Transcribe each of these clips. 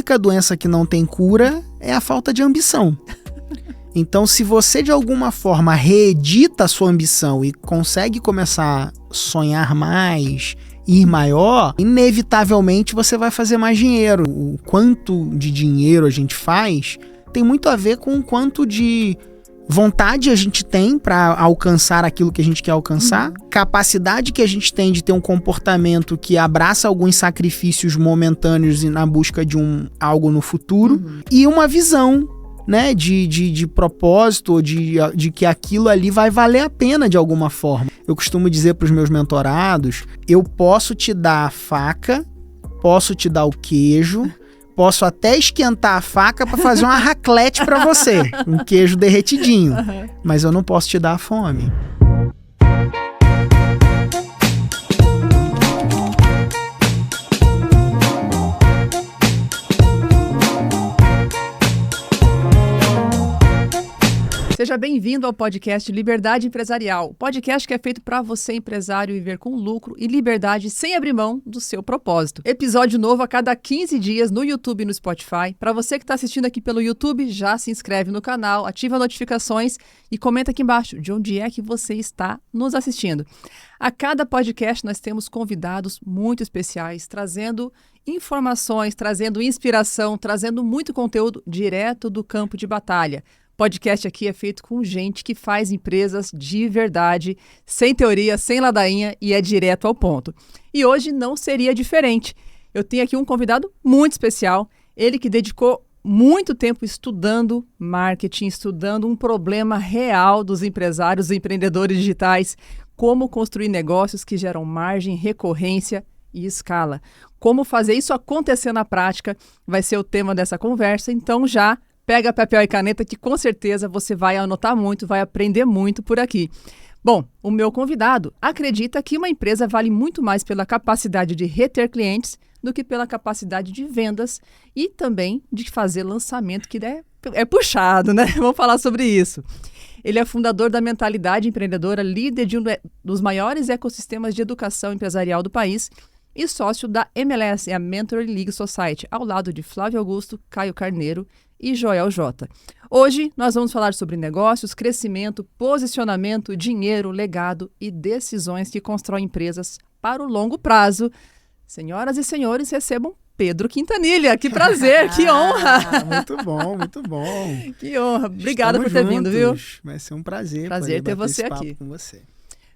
única doença que não tem cura é a falta de ambição. Então, se você de alguma forma reedita a sua ambição e consegue começar a sonhar mais, ir maior, inevitavelmente você vai fazer mais dinheiro. O quanto de dinheiro a gente faz tem muito a ver com o quanto de vontade a gente tem para alcançar aquilo que a gente quer alcançar, capacidade que a gente tem de ter um comportamento que abraça alguns sacrifícios momentâneos na busca de algo no futuro, e uma visão, né, de propósito, de que aquilo ali vai valer a pena de alguma forma. Eu costumo dizer para os meus mentorados, eu posso te dar a faca, posso te dar o queijo, posso até esquentar a faca para fazer uma raclette para você, um queijo derretidinho, mas eu não posso te dar a fome. Seja bem-vindo ao podcast Liberdade Empresarial, o podcast que é feito para você, empresário, viver com lucro e liberdade sem abrir mão do seu propósito. Episódio novo a cada 15 dias no YouTube e no Spotify. Para você que está assistindo aqui pelo YouTube, já se inscreve no canal, ativa as notificações e comenta aqui embaixo de onde é que você está nos assistindo. A cada podcast nós temos convidados muito especiais, trazendo informações, trazendo inspiração, trazendo muito conteúdo direto do campo de batalha. Podcast aqui é feito com gente que faz empresas de verdade, sem teoria, sem ladainha e é direto ao ponto. E hoje não seria diferente. Eu tenho aqui um convidado muito especial, ele que dedicou muito tempo estudando marketing, estudando um problema real dos empresários e empreendedores digitais, como construir negócios que geram margem, recorrência e escala. Como fazer isso acontecer na prática vai ser o tema dessa conversa, então já pega papel e caneta que com certeza você vai anotar muito, vai aprender muito por aqui. Bom, o meu convidado acredita que uma empresa vale muito mais pela capacidade de reter clientes do que pela capacidade de vendas e também de fazer lançamento, que é puxado, né? Vamos falar sobre isso. Ele é fundador da Mentalidade Empreendedora, líder de um dos maiores ecossistemas de educação empresarial do país e sócio da MLS, a Mentoring League Society, ao lado de Flávio Augusto, Caio Carneiro e Joel J. Hoje nós vamos falar sobre negócios, crescimento, posicionamento, dinheiro, legado e decisões que constroem empresas para o longo prazo. Senhoras e senhores, recebam Pedro Quintanilha. Que prazer, que honra! Muito bom, muito bom. Que honra. Obrigada por ter vindo, viu? Vai ser um prazer. Prazer ter você aqui. Com você.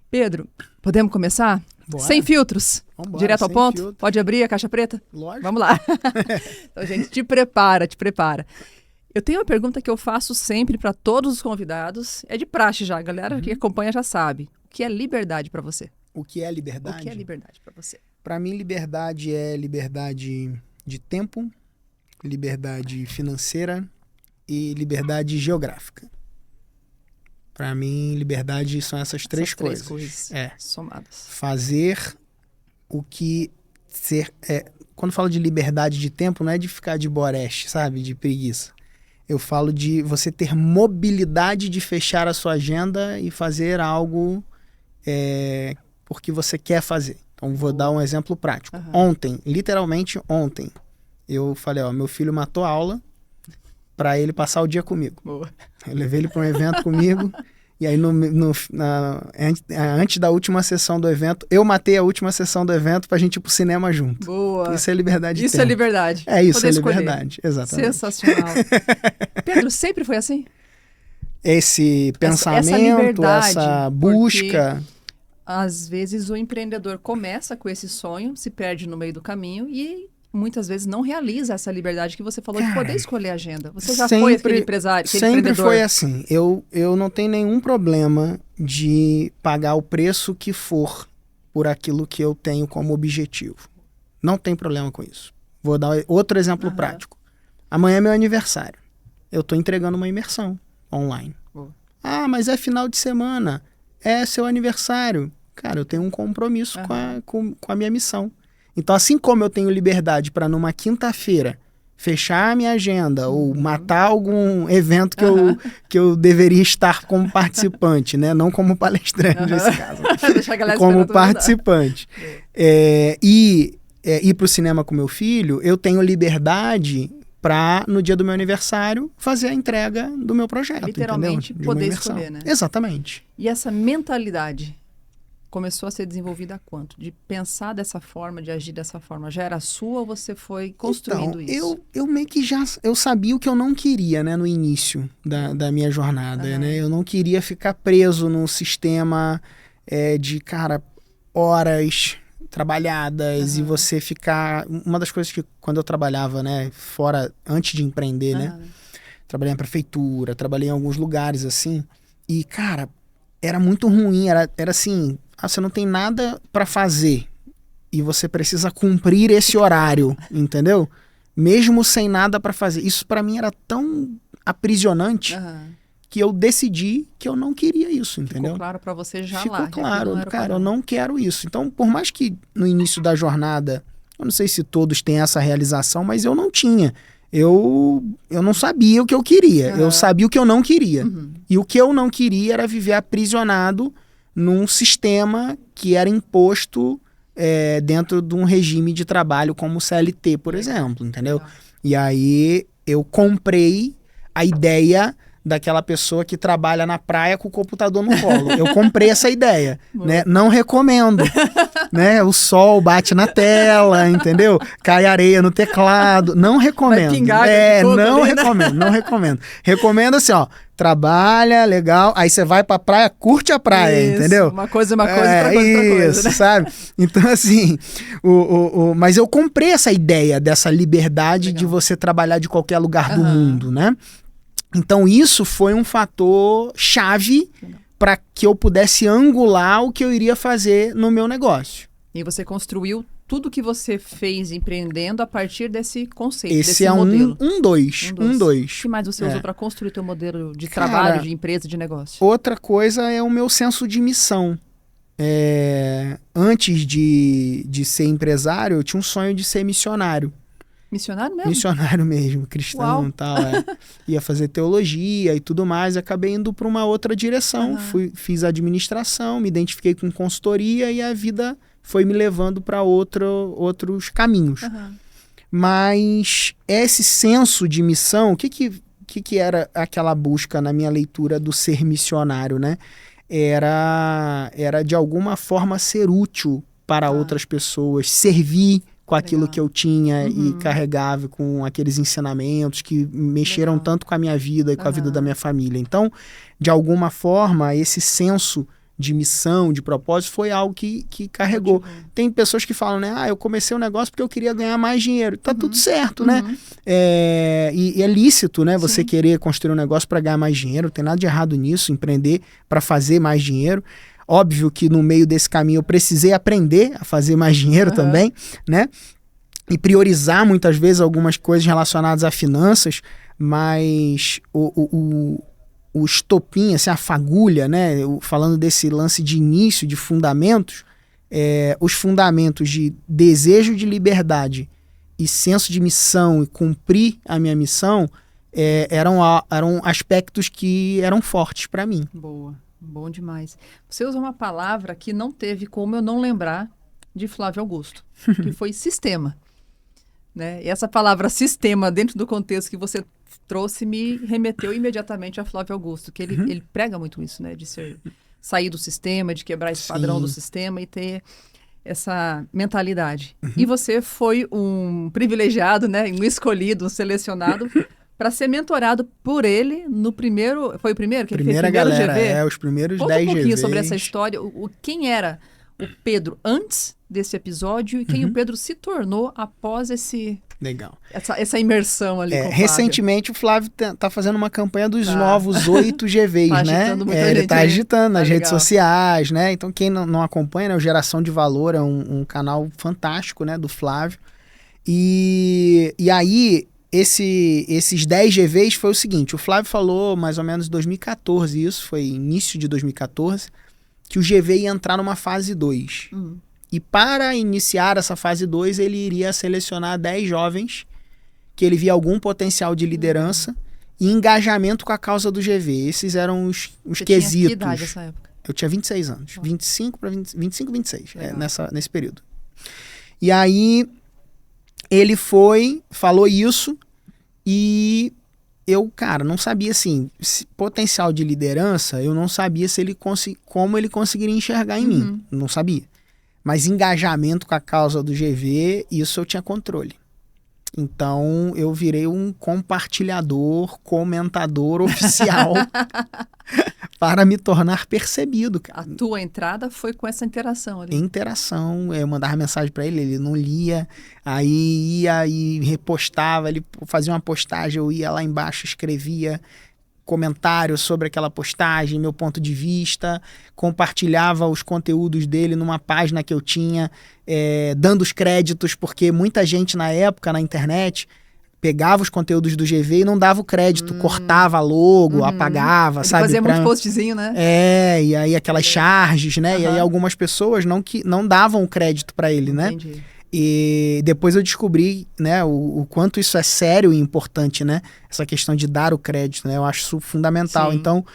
Pedro, podemos começar? Bora. Sem filtros. Vambora, direto ao ponto? Filtro. Pode abrir a caixa preta? Lógico. Vamos lá. Então, gente, te prepara. Eu tenho uma pergunta que eu faço sempre para todos os convidados. É de praxe já, a galera que acompanha já sabe. O que é liberdade para você? O que é liberdade? O que é liberdade para você? Para mim, liberdade é liberdade de tempo, liberdade financeira e liberdade geográfica. Para mim, liberdade são essas três coisas. Somadas. Fazer o que ser... quando falo de liberdade de tempo, não é de ficar de boreste, sabe? De preguiça. Eu falo de você ter mobilidade de fechar a sua agenda e fazer algo porque você quer fazer. Então, vou dar um exemplo prático. Ontem, literalmente ontem, eu falei, meu filho matou a aula para ele passar o dia comigo. Boa. Eu levei ele para um evento comigo e aí antes da última sessão do evento, eu matei a última sessão do evento pra gente ir pro cinema junto. Boa. Isso é liberdade de Isso tempo. é liberdade. Isso Poder é escolher. liberdade, exatamente. Sensacional. Pedro, sempre foi assim? Esse pensamento, essa busca... Às vezes o empreendedor começa com esse sonho, se perde no meio do caminho e muitas vezes não realiza essa liberdade que você falou de poder escolher a agenda. Você já foi aquele empresário, aquele sempre empreendedor? Foi assim. Eu não tenho nenhum problema de pagar o preço que for por aquilo que eu tenho como objetivo. Não tem problema com isso. Vou dar outro exemplo prático. Amanhã é meu aniversário. Eu estou entregando uma imersão online. Mas é final de semana. É seu aniversário. Cara, eu tenho um compromisso com a minha missão. Então, assim como eu tenho liberdade para numa quinta-feira fechar a minha agenda ou matar algum evento que eu deveria estar como participante, né? Não como palestrante nesse caso. Deixa a galera como participante. E ir para o cinema com meu filho, eu tenho liberdade para, no dia do meu aniversário, fazer a entrega do meu projeto. Literalmente, entendeu? poder escolher, né? Exatamente. E essa mentalidade começou a ser desenvolvida há quanto? De pensar dessa forma, de agir dessa forma. Já era sua ou você foi construindo isso? Eu meio que eu sabia o que eu não queria, né, no início da minha jornada, né? Eu não queria ficar preso num sistema de, cara, horas trabalhadas e você ficar... Uma das coisas que, quando eu trabalhava, né, fora, antes de empreender, né? Trabalhei na prefeitura, trabalhei em alguns lugares, assim, e, cara, era muito ruim, era assim... você não tem nada para fazer e você precisa cumprir esse horário, entendeu? Mesmo sem nada para fazer. Isso para mim era tão aprisionante que eu decidi que eu não queria isso, entendeu? Ficou claro para você já Ficou lá. Ficou claro, cara, eu não não quero isso. Então, por mais que no início da jornada, eu não sei se todos têm essa realização, mas eu não tinha. Eu não sabia o que eu queria, eu sabia o que eu não queria. E o que eu não queria era viver aprisionado num sistema que era imposto dentro de um regime de trabalho como o CLT, por exemplo, entendeu? E aí eu comprei a ideia daquela pessoa que trabalha na praia com o computador no colo. Eu comprei essa ideia, né? Não recomendo, né? O sol bate na tela, entendeu? Cai areia no teclado. Não recomendo. Vai pingar não ali, né? recomendo, não recomendo. Recomendo assim, ó, trabalha, legal, aí você vai pra praia, curte a praia, isso, entendeu? Uma coisa, outra coisa, isso, né? sabe? Então, assim, mas eu comprei essa ideia dessa liberdade de você trabalhar de qualquer lugar do mundo, né? Então isso foi um fator chave para que eu pudesse angular o que eu iria fazer no meu negócio. E você construiu tudo que você fez empreendendo a partir desse conceito, Esse desse é modelo. um dois. O que mais você usou para construir teu modelo de trabalho, de empresa, de negócio? Outra coisa é o meu senso de missão. Antes de ser empresário, eu tinha um sonho de ser missionário. Missionário mesmo? Missionário mesmo, cristão e tal. Ia fazer teologia e tudo mais. Acabei indo para uma outra direção. Fiz administração, me identifiquei com consultoria e a vida foi me levando para outros caminhos. Mas esse senso de missão, o que era aquela busca na minha leitura do ser missionário, né? Era de alguma forma ser útil para outras pessoas, servir com aquilo que eu tinha e carregava com aqueles ensinamentos que mexeram tanto com a minha vida e com a vida da minha família. Então, de alguma forma, esse senso de missão, de propósito, foi algo que carregou. Tem pessoas que falam, né? Eu comecei um negócio porque eu queria ganhar mais dinheiro. Tá tudo certo, né? E é lícito, né? Você querer construir um negócio para ganhar mais dinheiro. Não tem nada de errado nisso, empreender para fazer mais dinheiro. Óbvio que no meio desse caminho eu precisei aprender a fazer mais dinheiro também, né? E priorizar muitas vezes algumas coisas relacionadas a finanças, mas o estopim, assim, a fagulha, né? Falando desse lance de início, de fundamentos, os fundamentos de desejo de liberdade e senso de missão e cumprir a minha missão eram aspectos que eram fortes para mim. Boa. Bom demais. Você usa uma palavra que não teve como eu não lembrar de Flávio Augusto, que foi sistema. Né? E essa palavra sistema, dentro do contexto que você trouxe, me remeteu imediatamente a Flávio Augusto, que ele prega muito isso, né? De sair do sistema, de quebrar esse padrão do sistema e ter essa mentalidade. E você foi um privilegiado, né? Um escolhido, um selecionado para ser mentorado por ele no primeiro... Foi o primeiro? Que Primeira ele fez primeiro galera, GV? os primeiros Conta 10 um pouquinho GVs. sobre essa história. Quem era o Pedro antes desse episódio e quem o Pedro se tornou após Legal. essa imersão ali com o Flávio. Recentemente o Flávio tá fazendo uma campanha dos novos 8 GVs, tá né? Agitando muita ele gente, tá agitando nas redes legal. sociais, né? Então quem não acompanha, né, o Geração de Valor é um canal fantástico, né, do Flávio. E aí esses 10 GVs foi o seguinte, o Flávio falou mais ou menos em 2014, isso foi início de 2014, que o GV ia entrar numa fase 2. E para iniciar essa fase 2, ele iria selecionar 10 jovens que ele via algum potencial de liderança e engajamento com a causa do GV. Esses eram os Você quesitos. tinha que idade nessa época? Eu tinha 26 anos, 25 para 26, nesse período. E aí ele falou isso E eu, cara, não sabia, assim, potencial de liderança, eu não sabia se ele como ele conseguiria enxergar em mim. Não sabia. Mas engajamento com a causa do GV, isso eu tinha controle. Então, eu virei um compartilhador, comentador oficial para me tornar percebido, cara. A tua entrada foi com essa interação ali. Interação, eu mandava mensagem para ele, ele não lia, aí ia e repostava, ele fazia uma postagem, eu ia lá embaixo, escrevia comentários sobre aquela postagem, meu ponto de vista, compartilhava os conteúdos dele numa página que eu tinha, dando os créditos, porque muita gente na época, na internet, pegava os conteúdos do GV e não dava o crédito, cortava logo, apagava, Ele sabe? fazia muito postzinho, né? E aí aquelas charges, né? E aí algumas pessoas não davam o crédito para ele, né? Entendi. E depois eu descobri, né, o quanto isso é sério e importante, né? Essa questão de dar o crédito, né? Eu acho isso fundamental. Sim. Então,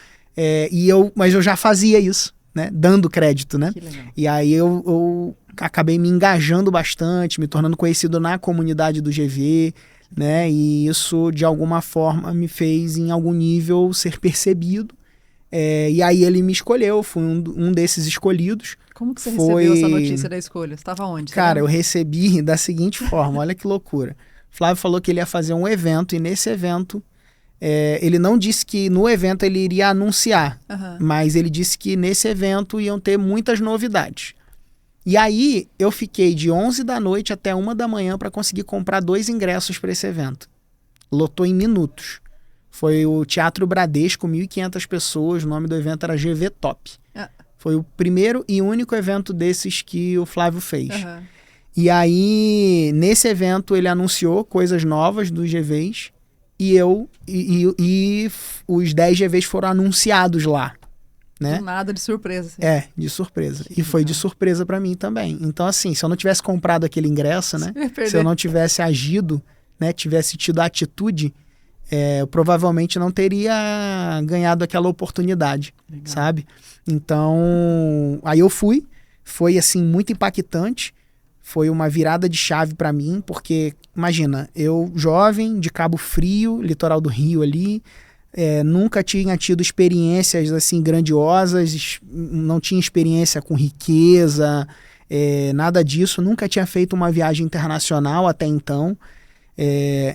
mas eu já fazia isso, né? Dando crédito, né? Que legal. E aí eu acabei me engajando bastante, me tornando conhecido na comunidade do GV, né? E isso, de alguma forma, me fez, em algum nível, ser percebido. E aí ele me escolheu, fui um desses escolhidos. Como que você recebeu essa notícia da escolha? Você estava onde? Cara, eu recebi da seguinte forma, olha que loucura. Flávio falou que ele ia fazer um evento, e nesse evento, ele não disse que no evento ele iria anunciar, mas ele disse que nesse evento iam ter muitas novidades. E aí eu fiquei de 11 da noite até 1 da manhã para conseguir comprar 2 ingressos para esse evento. Lotou em minutos. Foi o Teatro Bradesco, 1.500 pessoas, o nome do evento era GV Top. Foi o primeiro e único evento desses que o Flávio fez. E aí, nesse evento, ele anunciou coisas novas dos GVs e os 10 GVs foram anunciados lá. Né? Do nada, de surpresa. Assim. De surpresa. E foi de surpresa para mim também. Então, assim, se eu não tivesse comprado aquele ingresso, né? Se eu não tivesse agido, né? Tivesse tido a atitude, eu provavelmente não teria ganhado aquela oportunidade, sabe? Então, aí eu foi assim, muito impactante, foi uma virada de chave para mim, porque, imagina, eu jovem, de Cabo Frio, litoral do Rio ali, nunca tinha tido experiências assim grandiosas, não tinha experiência com riqueza, nada disso, nunca tinha feito uma viagem internacional até então.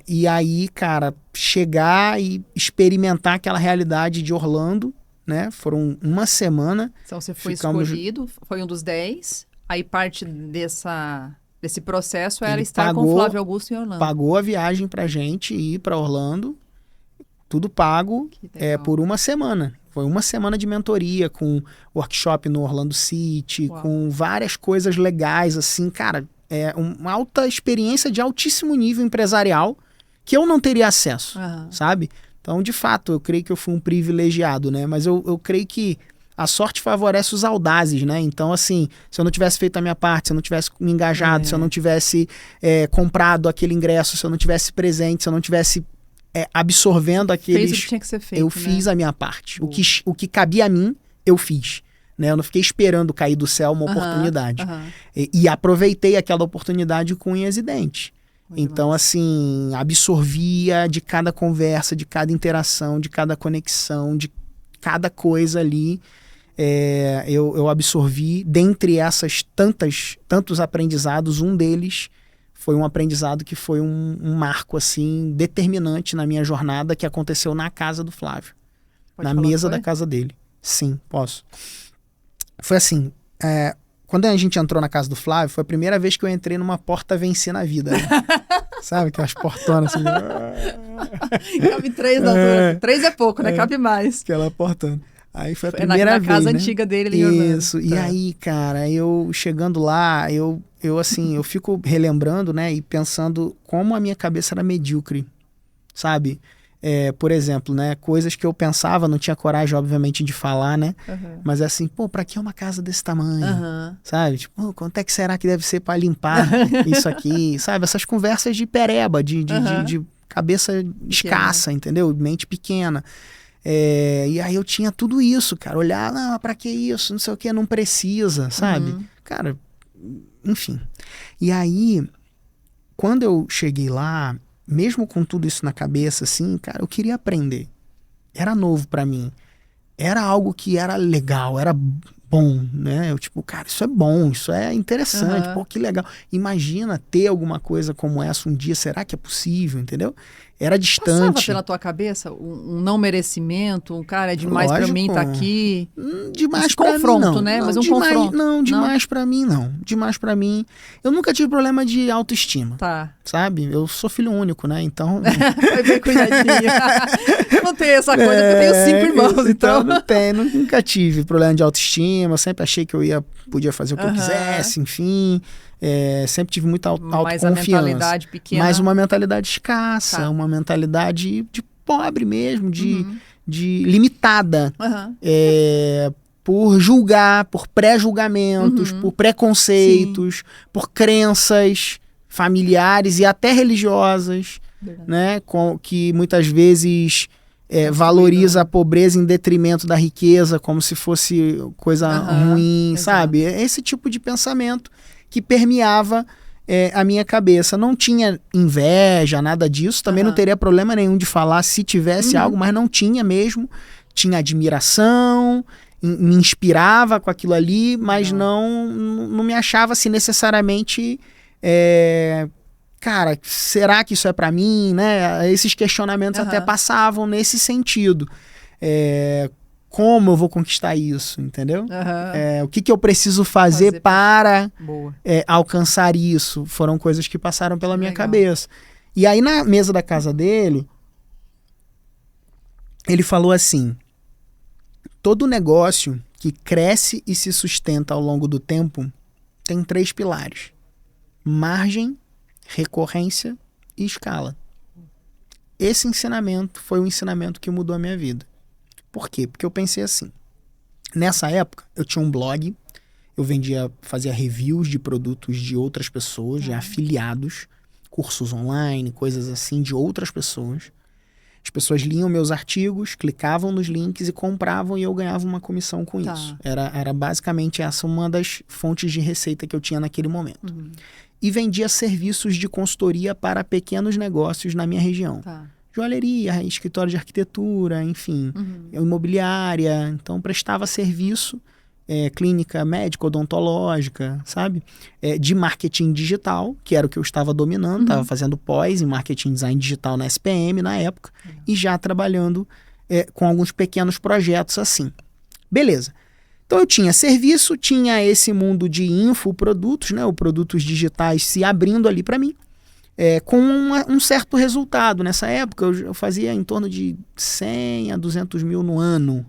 E aí, cara, chegar e experimentar aquela realidade de Orlando, né? Foram uma semana. Então você foi escolhido, foi um dos 10. Aí parte desse processo era estar com o Flávio Augusto em Orlando. Pagou a viagem pra gente ir pra Orlando, tudo pago, por uma semana. Foi uma semana de mentoria, com workshop no Orlando City, com várias coisas legais, assim, cara. Uma alta experiência de altíssimo nível empresarial que eu não teria acesso, sabe? Então, de fato, eu creio que eu fui um privilegiado, né? Mas eu creio que a sorte favorece os audazes, né? Então, assim, se eu não tivesse feito a minha parte, se eu não tivesse me engajado, se eu não tivesse comprado aquele ingresso, se eu não tivesse presente, se eu não tivesse absorvendo aqueles... Fez o que tinha que ser feito, eu fiz a minha parte. O que cabia a mim, eu fiz. Né? Eu não fiquei esperando cair do céu uma oportunidade. E aproveitei aquela oportunidade com unhas e dentes. Então, assim, absorvia de cada conversa, de cada interação, de cada conexão, de cada coisa ali. Eu absorvi, dentre essas tantos aprendizados, um deles foi um aprendizado que foi um marco, assim, determinante na minha jornada, que aconteceu na casa do Flávio. Na mesa da casa dele. Sim, posso. Foi assim, quando a gente entrou na casa do Flávio, foi a primeira vez que eu entrei numa porta venci na vida. Né? Sabe, aquelas portonas assim. Cabe 3 na altura. 3 é pouco, né? Cabe mais. Aquela portona. Aí foi a primeira vez, na casa né? antiga dele ali em Orlando. Isso, e aí, cara, eu chegando lá, eu fico relembrando, né, e pensando como a minha cabeça era medíocre, sabe? Por exemplo, né, coisas que eu pensava, não tinha coragem, obviamente, de falar, né? Mas assim, pra que uma casa desse tamanho? Sabe? Tipo, quanto é que será que deve ser para limpar isso aqui? Sabe? Essas conversas de pereba, de cabeça escassa, entendeu? Mente pequena. E aí eu tinha tudo isso, cara. Olhar, não, pra que isso? Não sei o que, não precisa, sabe? Cara, enfim. E aí, quando eu cheguei lá, mesmo com tudo isso na cabeça, assim, cara, eu queria aprender. Era novo pra mim. Era algo que era legal, era bom, né? Eu tipo, cara, isso é bom, isso é interessante, pô, que legal. Imagina ter alguma coisa como essa um dia, será que é possível, entendeu? Era distante. Passava pela tua cabeça um não merecimento, um cara, é demais pra mim tá aqui? Demais pra confronto, mim, não. né? Não, Mas um demais, confronto. Não, demais pra mim, não. Demais pra mim. Eu nunca tive problema de autoestima. Tá. Sabe? Eu sou filho único, né? Então... Foi bem cuidadinho. Não tem essa coisa, porque eu tenho 5 irmãos, então... Não tem, nunca tive problema de autoestima. Eu sempre achei que podia fazer o que eu quisesse, enfim... sempre tive muita autoconfiança. Mas a mentalidade pequena. Mas uma mentalidade escassa, uma mentalidade de pobre mesmo, de limitada. Por julgar, por pré-julgamentos, por preconceitos, por crenças familiares e até religiosas, né? Que muitas vezes valoriza a pobreza em detrimento da riqueza, como se fosse coisa ruim, sabe? Esse tipo de pensamento que permeava a minha cabeça. Não tinha inveja, nada disso. Também não teria problema nenhum de falar se tivesse algo, mas não tinha mesmo. Tinha admiração, me inspirava com aquilo ali, mas não me achava assim necessariamente... cara, será que isso é pra mim? Né? Esses questionamentos até passavam nesse sentido. Como eu vou conquistar isso, entendeu? O que eu preciso fazer para alcançar isso? Foram coisas que passaram pela minha cabeça. E aí, na mesa da casa dele, ele falou assim: todo negócio que cresce e se sustenta ao longo do tempo tem 3 pilares: margem, recorrência e escala. Esse ensinamento foi um ensinamento que mudou a minha vida. Por quê? Porque eu pensei assim, nessa época eu tinha um blog, eu fazia reviews de produtos de outras pessoas, de afiliados, cursos online, coisas assim de outras pessoas. As pessoas liam meus artigos, clicavam nos links e compravam e eu ganhava uma comissão com isso. Era basicamente essa uma das fontes de receita que eu tinha naquele momento. E vendia serviços de consultoria para pequenos negócios na minha região. Joalheria, escritório de arquitetura, enfim, imobiliária. Então, prestava serviço, clínica médica, odontológica, sabe? De marketing digital, que era o que eu estava dominando. Estava fazendo pós em marketing design digital na SPM na época. E já trabalhando com alguns pequenos projetos assim. Beleza. Então, eu tinha serviço, tinha esse mundo de infoprodutos, né? Os produtos digitais se abrindo ali para mim. Com um certo resultado. Nessa época, eu fazia em torno de 100 a 200 mil no ano,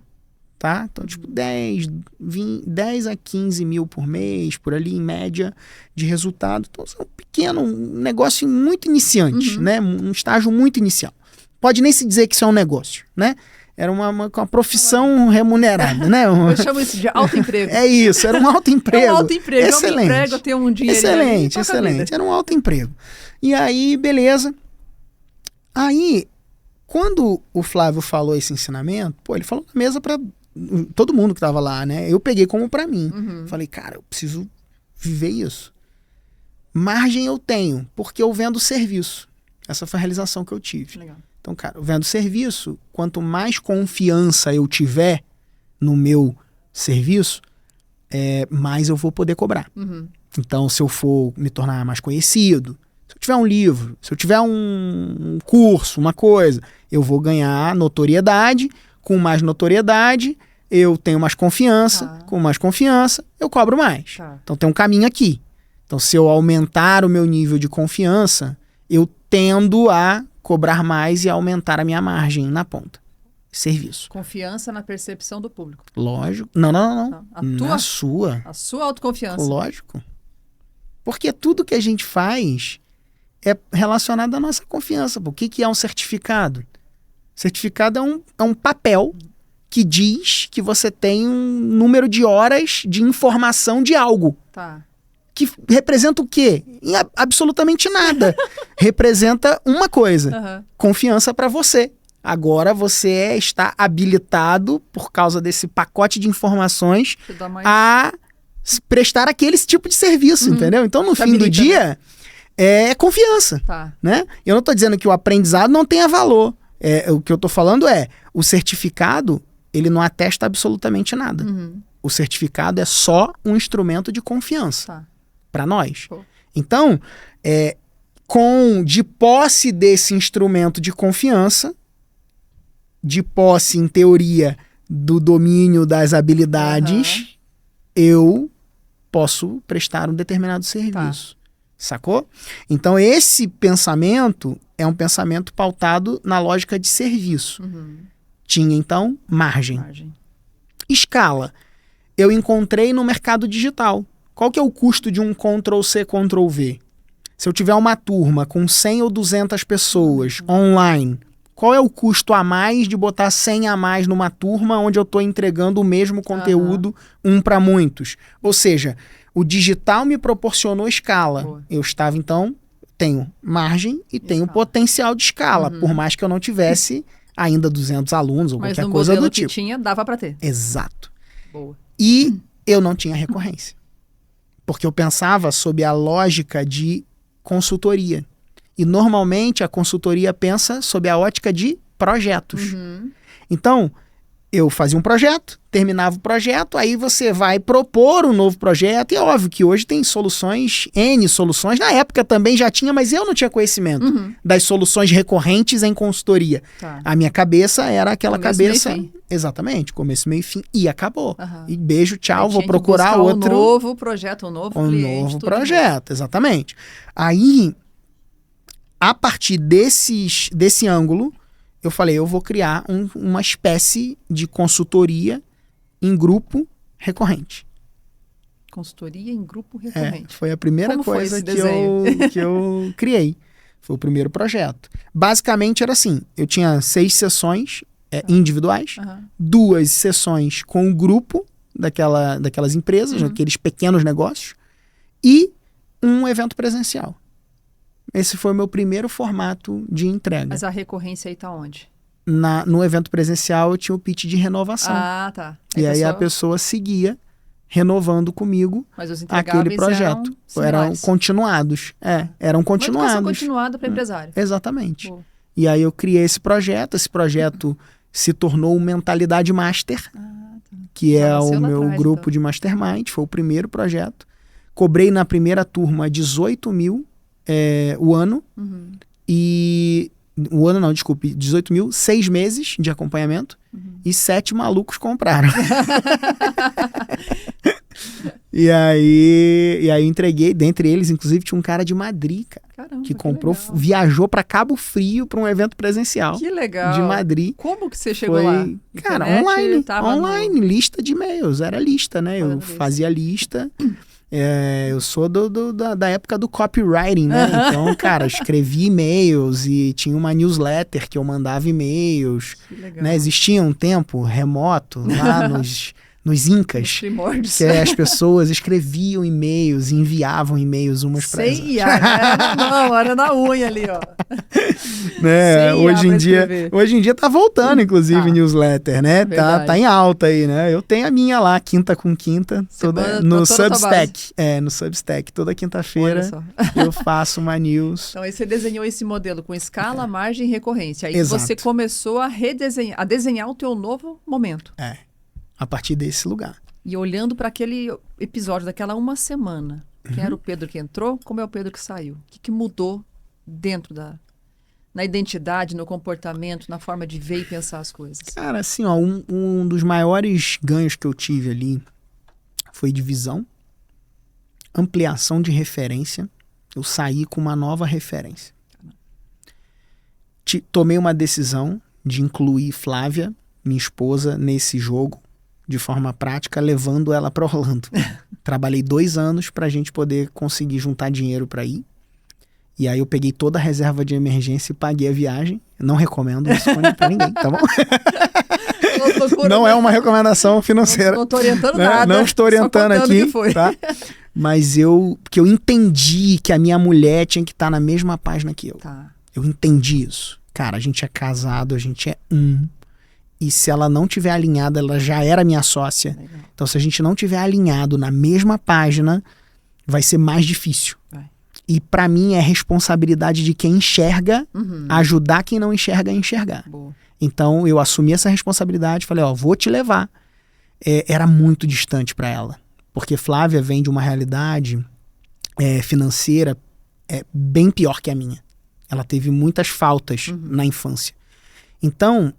tá? Então, tipo, 10 a 15 mil por mês, por ali, em média, de resultado. Então, é um negócio muito iniciante, né? Um estágio muito inicial. Pode nem se dizer que isso é um negócio, né? Era uma profissão remunerada, né? Eu chamo isso de autoemprego. É isso, era um autoemprego. É um autoemprego. Excelente. Eu me emprego, eu tenho um dinheiro. Excelente. Era um autoemprego. E aí, beleza. Aí, quando o Flávio falou esse ensinamento, ele falou na mesa pra todo mundo que tava lá, né? Eu peguei como pra mim. Falei, cara, eu preciso viver isso. Margem eu tenho, porque eu vendo serviço. Essa foi a realização que eu tive. Legal. Então, cara, eu vendo serviço, quanto mais confiança eu tiver no meu serviço, mais eu vou poder cobrar. Então, se eu for me tornar mais conhecido, se eu tiver um livro, se eu tiver um curso, uma coisa, eu vou ganhar notoriedade. Com mais notoriedade, eu tenho mais confiança. Com mais confiança, eu cobro mais. Então, tem um caminho aqui. Então, se eu aumentar o meu nível de confiança, eu tendo a cobrar mais e aumentar a minha margem na ponta. Serviço. Confiança na percepção do público. Lógico. Não. Na sua. A sua autoconfiança. Lógico. Porque tudo que a gente faz é relacionado à nossa confiança. O que é um certificado? Certificado é um papel que diz que você tem um número de horas de informação de algo. Que representa o quê? Absolutamente nada. Representa uma coisa. Confiança para você. Agora você está habilitado, por causa desse pacote de informações, a prestar aquele tipo de serviço, entendeu? Então, no fim do dia, é confiança, Tá. né? Eu não estou dizendo que o aprendizado não tenha valor. O que eu estou falando o certificado, ele não atesta absolutamente nada. Uhum. O certificado é só um instrumento de confiança Tá. para nós. Pô. Então, de posse desse instrumento de confiança, de posse, em teoria, do domínio das habilidades, eu posso prestar um determinado serviço. Sacou? Então, esse pensamento é um pensamento pautado na lógica de serviço. Uhum. Tinha, então, margem. Escala. Eu encontrei no mercado digital. Qual que é o custo de um Ctrl+C, Ctrl+V? Se eu tiver uma turma com 100 ou 200 pessoas online, qual é o custo a mais de botar 100 a mais numa turma onde eu estou entregando o mesmo conteúdo, para muitos? Ou seja, o digital me proporcionou escala. Boa. Eu estava, então, tenho margem e tenho potencial de escala, por mais que eu não tivesse ainda 200 alunos ou qualquer coisa do tipo. Mas no modelo que tinha, dava para ter. Exato. Boa. E eu não tinha recorrência. Porque eu pensava sob a lógica de consultoria. E normalmente a consultoria pensa sob a ótica de projetos. Então, eu fazia um projeto, terminava o projeto, aí você vai propor um novo projeto, e é óbvio que hoje tem N soluções, na época também já tinha, mas eu não tinha conhecimento das soluções recorrentes em consultoria. Tá. A minha cabeça era aquela Começo, cabeça... meio e fim. Exatamente, começo, meio e fim, e acabou. E beijo, tchau, Aí vou tinha que procurar buscar outro... Um novo projeto, um novo cliente. novo tudo projeto, exatamente. Aí, a partir desse ângulo, eu falei, eu vou criar uma espécie de consultoria em grupo recorrente. Consultoria em grupo recorrente. Foi a primeira Como foi coisa esse que eu criei. Foi o primeiro projeto. Basicamente era assim, eu tinha 6 sessões individuais, 2 sessões com o grupo daquelas empresas, aqueles pequenos negócios, e um evento presencial. Esse foi o meu primeiro formato de entrega. Mas a recorrência aí tá onde? No evento presencial eu tinha o pitch de renovação. Ah, tá. E aí a pessoa seguia renovando comigo aquele projeto. Eram continuados. Eram continuados. Uma educação continuada para empresário. Exatamente. Boa. E aí eu criei esse projeto. Esse projeto se tornou o Mentalidade Master, que é o meu grupo de mastermind. Foi o primeiro projeto. Cobrei na primeira turma 18 mil o ano. E... O ano não, desculpe. 18 mil, 6 meses de acompanhamento. E 7 malucos compraram. E aí entreguei. Dentre eles, inclusive, tinha um cara de Madrid, cara. Caramba, que comprou, viajou para Cabo Frio para um evento presencial. Que legal. De Madrid. Como que você chegou lá? Cara, online, lista de e-mails. Era lista, né? Eu fazia lista. Eu sou da época do copywriting, né? Então, cara, escrevi e-mails e tinha uma newsletter que eu mandava e-mails. Que legal. Né? Existia um tempo remoto lá nos Incas, que as pessoas escreviam e-mails e enviavam e-mails umas para as outras. Era na unha ali, ó. Né? Hoje em dia tá voltando, inclusive, newsletter, né? Tá em alta aí, né? Eu tenho a minha lá, quinta com quinta, no Substack. No Substack. Toda quinta-feira eu faço uma news. Então aí você desenhou esse modelo com escala, margem e recorrência. Aí Exato. você começou a desenhar o teu novo momento. A partir desse lugar. E olhando para aquele episódio daquela uma semana, quem era o Pedro que entrou, como é o Pedro que saiu? O que mudou dentro na identidade, no comportamento, na forma de ver e pensar as coisas? Cara, assim, ó, um dos maiores ganhos que eu tive ali foi de visão, ampliação de referência. Eu saí com uma nova referência. Tomei uma decisão de incluir Flávia, minha esposa, nesse jogo, de forma prática, levando ela para Orlando. Trabalhei 2 anos para a gente poder conseguir juntar dinheiro para ir. E aí eu peguei toda a reserva de emergência e paguei a viagem. Não recomendo isso para ninguém, tá bom? Não é uma recomendação financeira. Não estou orientando nada. Não estou orientando aqui, tá? Mas porque eu entendi que a minha mulher tinha que estar na mesma página que eu. Tá. Eu entendi isso. Cara, a gente é casado, a gente é e se ela não tiver alinhada, ela já era minha sócia. Legal. Então, se a gente não tiver alinhado na mesma página, vai ser mais difícil. E para mim é responsabilidade de quem enxerga ajudar quem não enxerga a enxergar. Boa. Então eu assumi essa responsabilidade, falei, vou te levar. Era muito distante para ela, porque Flávia vem de uma realidade financeira bem pior que a minha. Ela teve muitas faltas na infância. Então,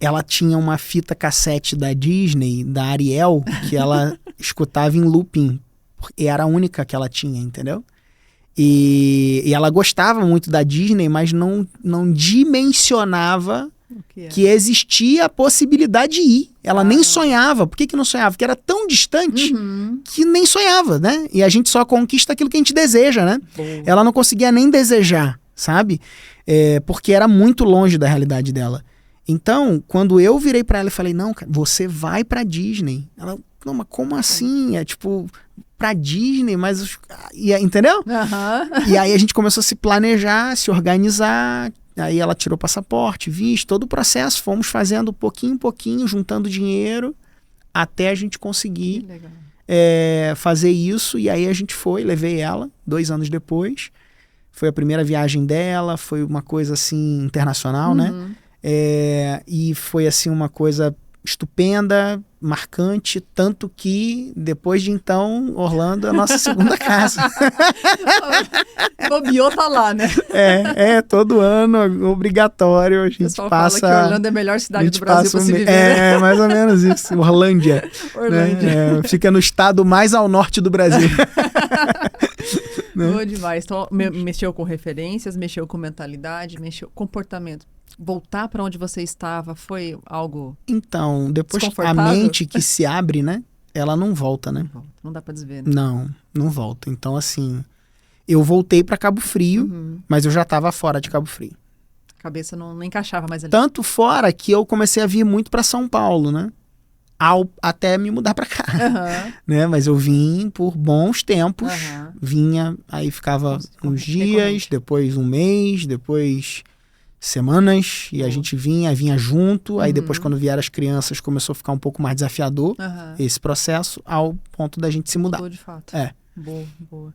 ela tinha uma fita cassete da Disney, da Ariel, que ela escutava em looping. E era a única que ela tinha, entendeu? E ela gostava muito da Disney, mas não dimensionava que existia a possibilidade de ir. Ela nem sonhava. Por que não sonhava? Porque era tão distante que nem sonhava, né? E a gente só conquista aquilo que a gente deseja, né? Ela não conseguia nem desejar, sabe? Porque era muito longe da realidade dela. Então, quando eu virei pra ela e falei, não, cara, você vai pra Disney. Ela, não, mas como assim? Pra Disney, mas... entendeu? E aí a gente começou a se planejar, se organizar. Aí ela tirou passaporte, visto, todo o processo. Fomos fazendo pouquinho em pouquinho, juntando dinheiro, até a gente conseguir fazer isso. E aí a gente levei ela 2 anos depois. Foi a primeira viagem dela, foi uma coisa assim, internacional, né? E foi assim uma coisa estupenda, marcante, tanto que depois de então Orlando é a nossa segunda casa. Bobeou tá lá, né? Todo ano, obrigatório, a gente pessoal passa... fala que Orlando é a melhor cidade do Brasil para se viver, né? Mais ou menos isso, Orlândia. Né? Fica no estado mais ao norte do Brasil. Boa demais. Então, mexeu com referências, mexeu com mentalidade, mexeu com comportamento. Voltar para onde você estava foi algo Então, depois a mente que se abre, né? Ela não volta, né? Não dá para desver, né? Não volta. Então, assim, eu voltei para Cabo Frio, mas eu já estava fora de Cabo Frio. A cabeça não encaixava mais ali. Tanto fora que eu comecei a vir muito para São Paulo, né? Até me mudar para cá. Né? Mas eu vim por bons tempos. Vinha, aí ficava uns dias, depois um mês, depois... semanas, e a gente vinha junto, aí depois quando vieram as crianças começou a ficar um pouco mais desafiador esse processo, ao ponto da gente se mudar. Mudou de fato. Boa.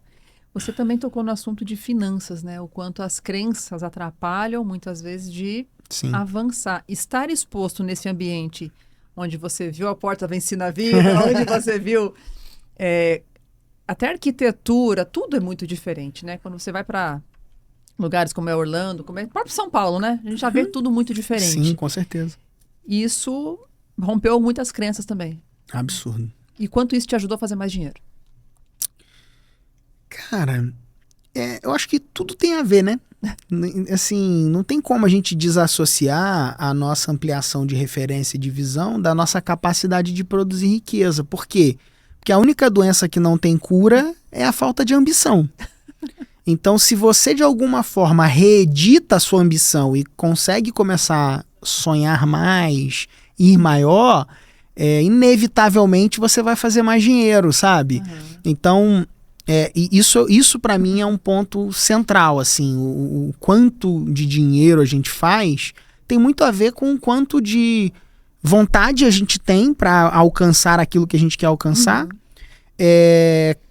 Você também tocou no assunto de finanças, né? O quanto as crenças atrapalham muitas vezes de avançar. Estar exposto nesse ambiente onde você viu a porta vence na vida, onde você viu até arquitetura, tudo é muito diferente, né? Quando você vai para lugares como Orlando, como próprio São Paulo, né? A gente já vê tudo muito diferente. Sim, com certeza. Isso rompeu muitas crenças também. Absurdo. E quanto isso te ajudou a fazer mais dinheiro? Cara, eu acho que tudo tem a ver, né? Assim, não tem como a gente desassociar a nossa ampliação de referência e de visão da nossa capacidade de produzir riqueza. Por quê? Porque a única doença que não tem cura é a falta de ambição. Então, se você de alguma forma reedita a sua ambição e consegue começar a sonhar mais, ir maior, inevitavelmente você vai fazer mais dinheiro, sabe? Então, isso para mim é um ponto central, assim, o quanto de dinheiro a gente faz tem muito a ver com o quanto de vontade a gente tem para alcançar aquilo que a gente quer alcançar.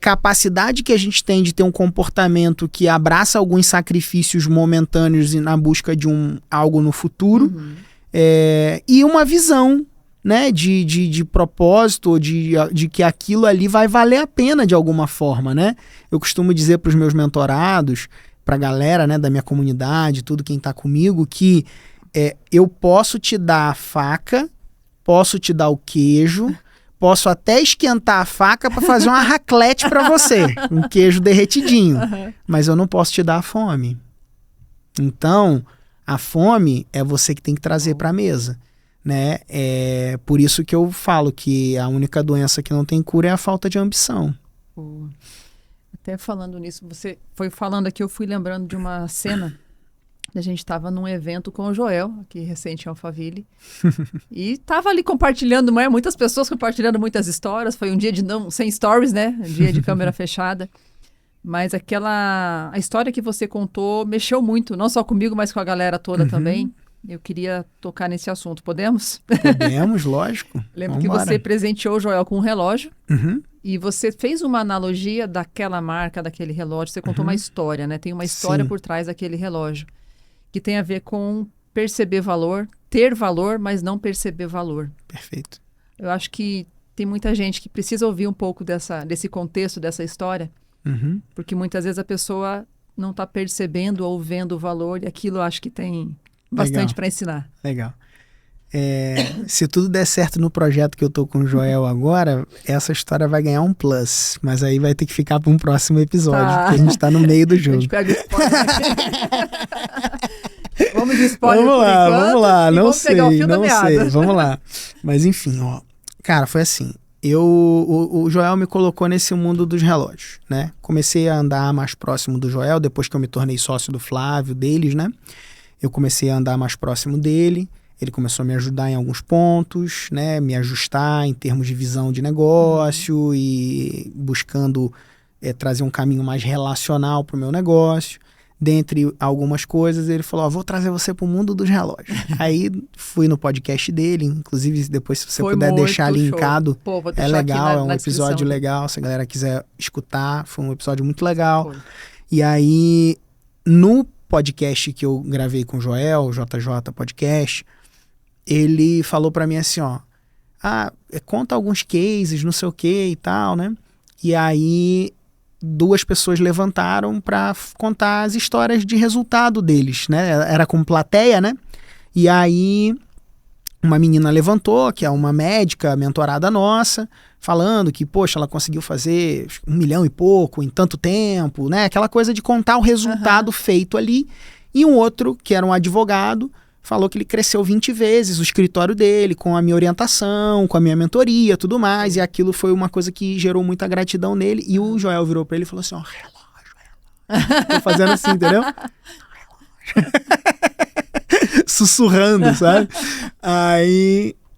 Capacidade que a gente tem de ter um comportamento que abraça alguns sacrifícios momentâneos na busca de algo no futuro, e uma visão, né, de propósito, de que aquilo ali vai valer a pena de alguma forma, né? Eu costumo dizer para os meus mentorados, para a galera, né, da minha comunidade, tudo quem está comigo, que eu posso te dar a faca, posso te dar o queijo, posso até esquentar a faca para fazer uma raclette para você, um queijo derretidinho, mas eu não posso te dar a fome. Então, a fome é você que tem que trazer para a mesa, né? Por isso que eu falo que a única doença que não tem cura é a falta de ambição. Até falando nisso, você foi falando aqui, eu fui lembrando de uma cena. A gente estava num evento com o Joel, aqui recente em Alphaville, e estava ali compartilhando, muitas pessoas compartilhando muitas histórias. Foi um dia sem stories, né? Um dia de câmera fechada. Mas a história que você contou mexeu muito, não só comigo, mas com a galera toda também. Eu queria tocar nesse assunto. Podemos? Podemos, lógico. Lembro que você presenteou o Joel com um relógio. E você fez uma analogia daquela marca, daquele relógio, você contou uma história, né? Tem uma história Sim. por trás daquele relógio, que tem a ver com perceber valor, ter valor, mas não perceber valor. Perfeito. Eu acho que tem muita gente que precisa ouvir um pouco desse contexto, dessa história, Uhum. porque muitas vezes a pessoa não está percebendo ou vendo o valor, e aquilo eu acho que tem bastante para ensinar. Legal. Se tudo der certo no projeto que eu tô com o Joel agora, essa história vai ganhar um plus. Mas aí vai ter que ficar para um próximo episódio, Tá. porque a gente tá no meio do A jogo. gente pega o spoiler aqui. Vamos de spoiler Vamos por lá, enquanto, vamos lá. e Não vamos pegar o sei, fio da não meada. sei. Vamos lá. Mas enfim, ó. Cara, foi assim. O Joel me colocou nesse mundo dos relógios, né? Comecei a andar mais próximo do Joel, depois que eu me tornei sócio do Flávio, deles, né? Eu comecei a andar mais próximo dele. Ele começou a me ajudar em alguns pontos, né? Me ajustar em termos de visão de negócio e buscando trazer um caminho mais relacional para o meu negócio. Dentre algumas coisas, ele falou, vou trazer você para o mundo dos relógios. Aí fui no podcast dele, inclusive depois se você Foi puder muito deixar show. linkado, Pô, vou é deixar aqui legal, é um na episódio descrição. legal, se a galera quiser escutar, foi um episódio muito legal. Foi. E aí, no podcast que eu gravei com o Joel, JJ Podcast, ele falou pra mim assim, ó, conta alguns cases, não sei o que e tal, né? E aí, duas pessoas levantaram pra contar as histórias de resultado deles, né? Era com plateia, né? E aí, uma menina levantou, que é uma médica mentorada nossa, falando que, poxa, ela conseguiu fazer 1 milhão e pouco em tanto tempo, né? Aquela coisa de contar o resultado feito ali. E um outro, que era um advogado, falou que ele cresceu 20 vezes o escritório dele, com a minha orientação, com a minha mentoria, tudo mais. E aquilo foi uma coisa que gerou muita gratidão nele. E o Joel virou pra ele e falou assim, ó, relógio. Tô fazendo assim, entendeu? Sussurrando, sabe?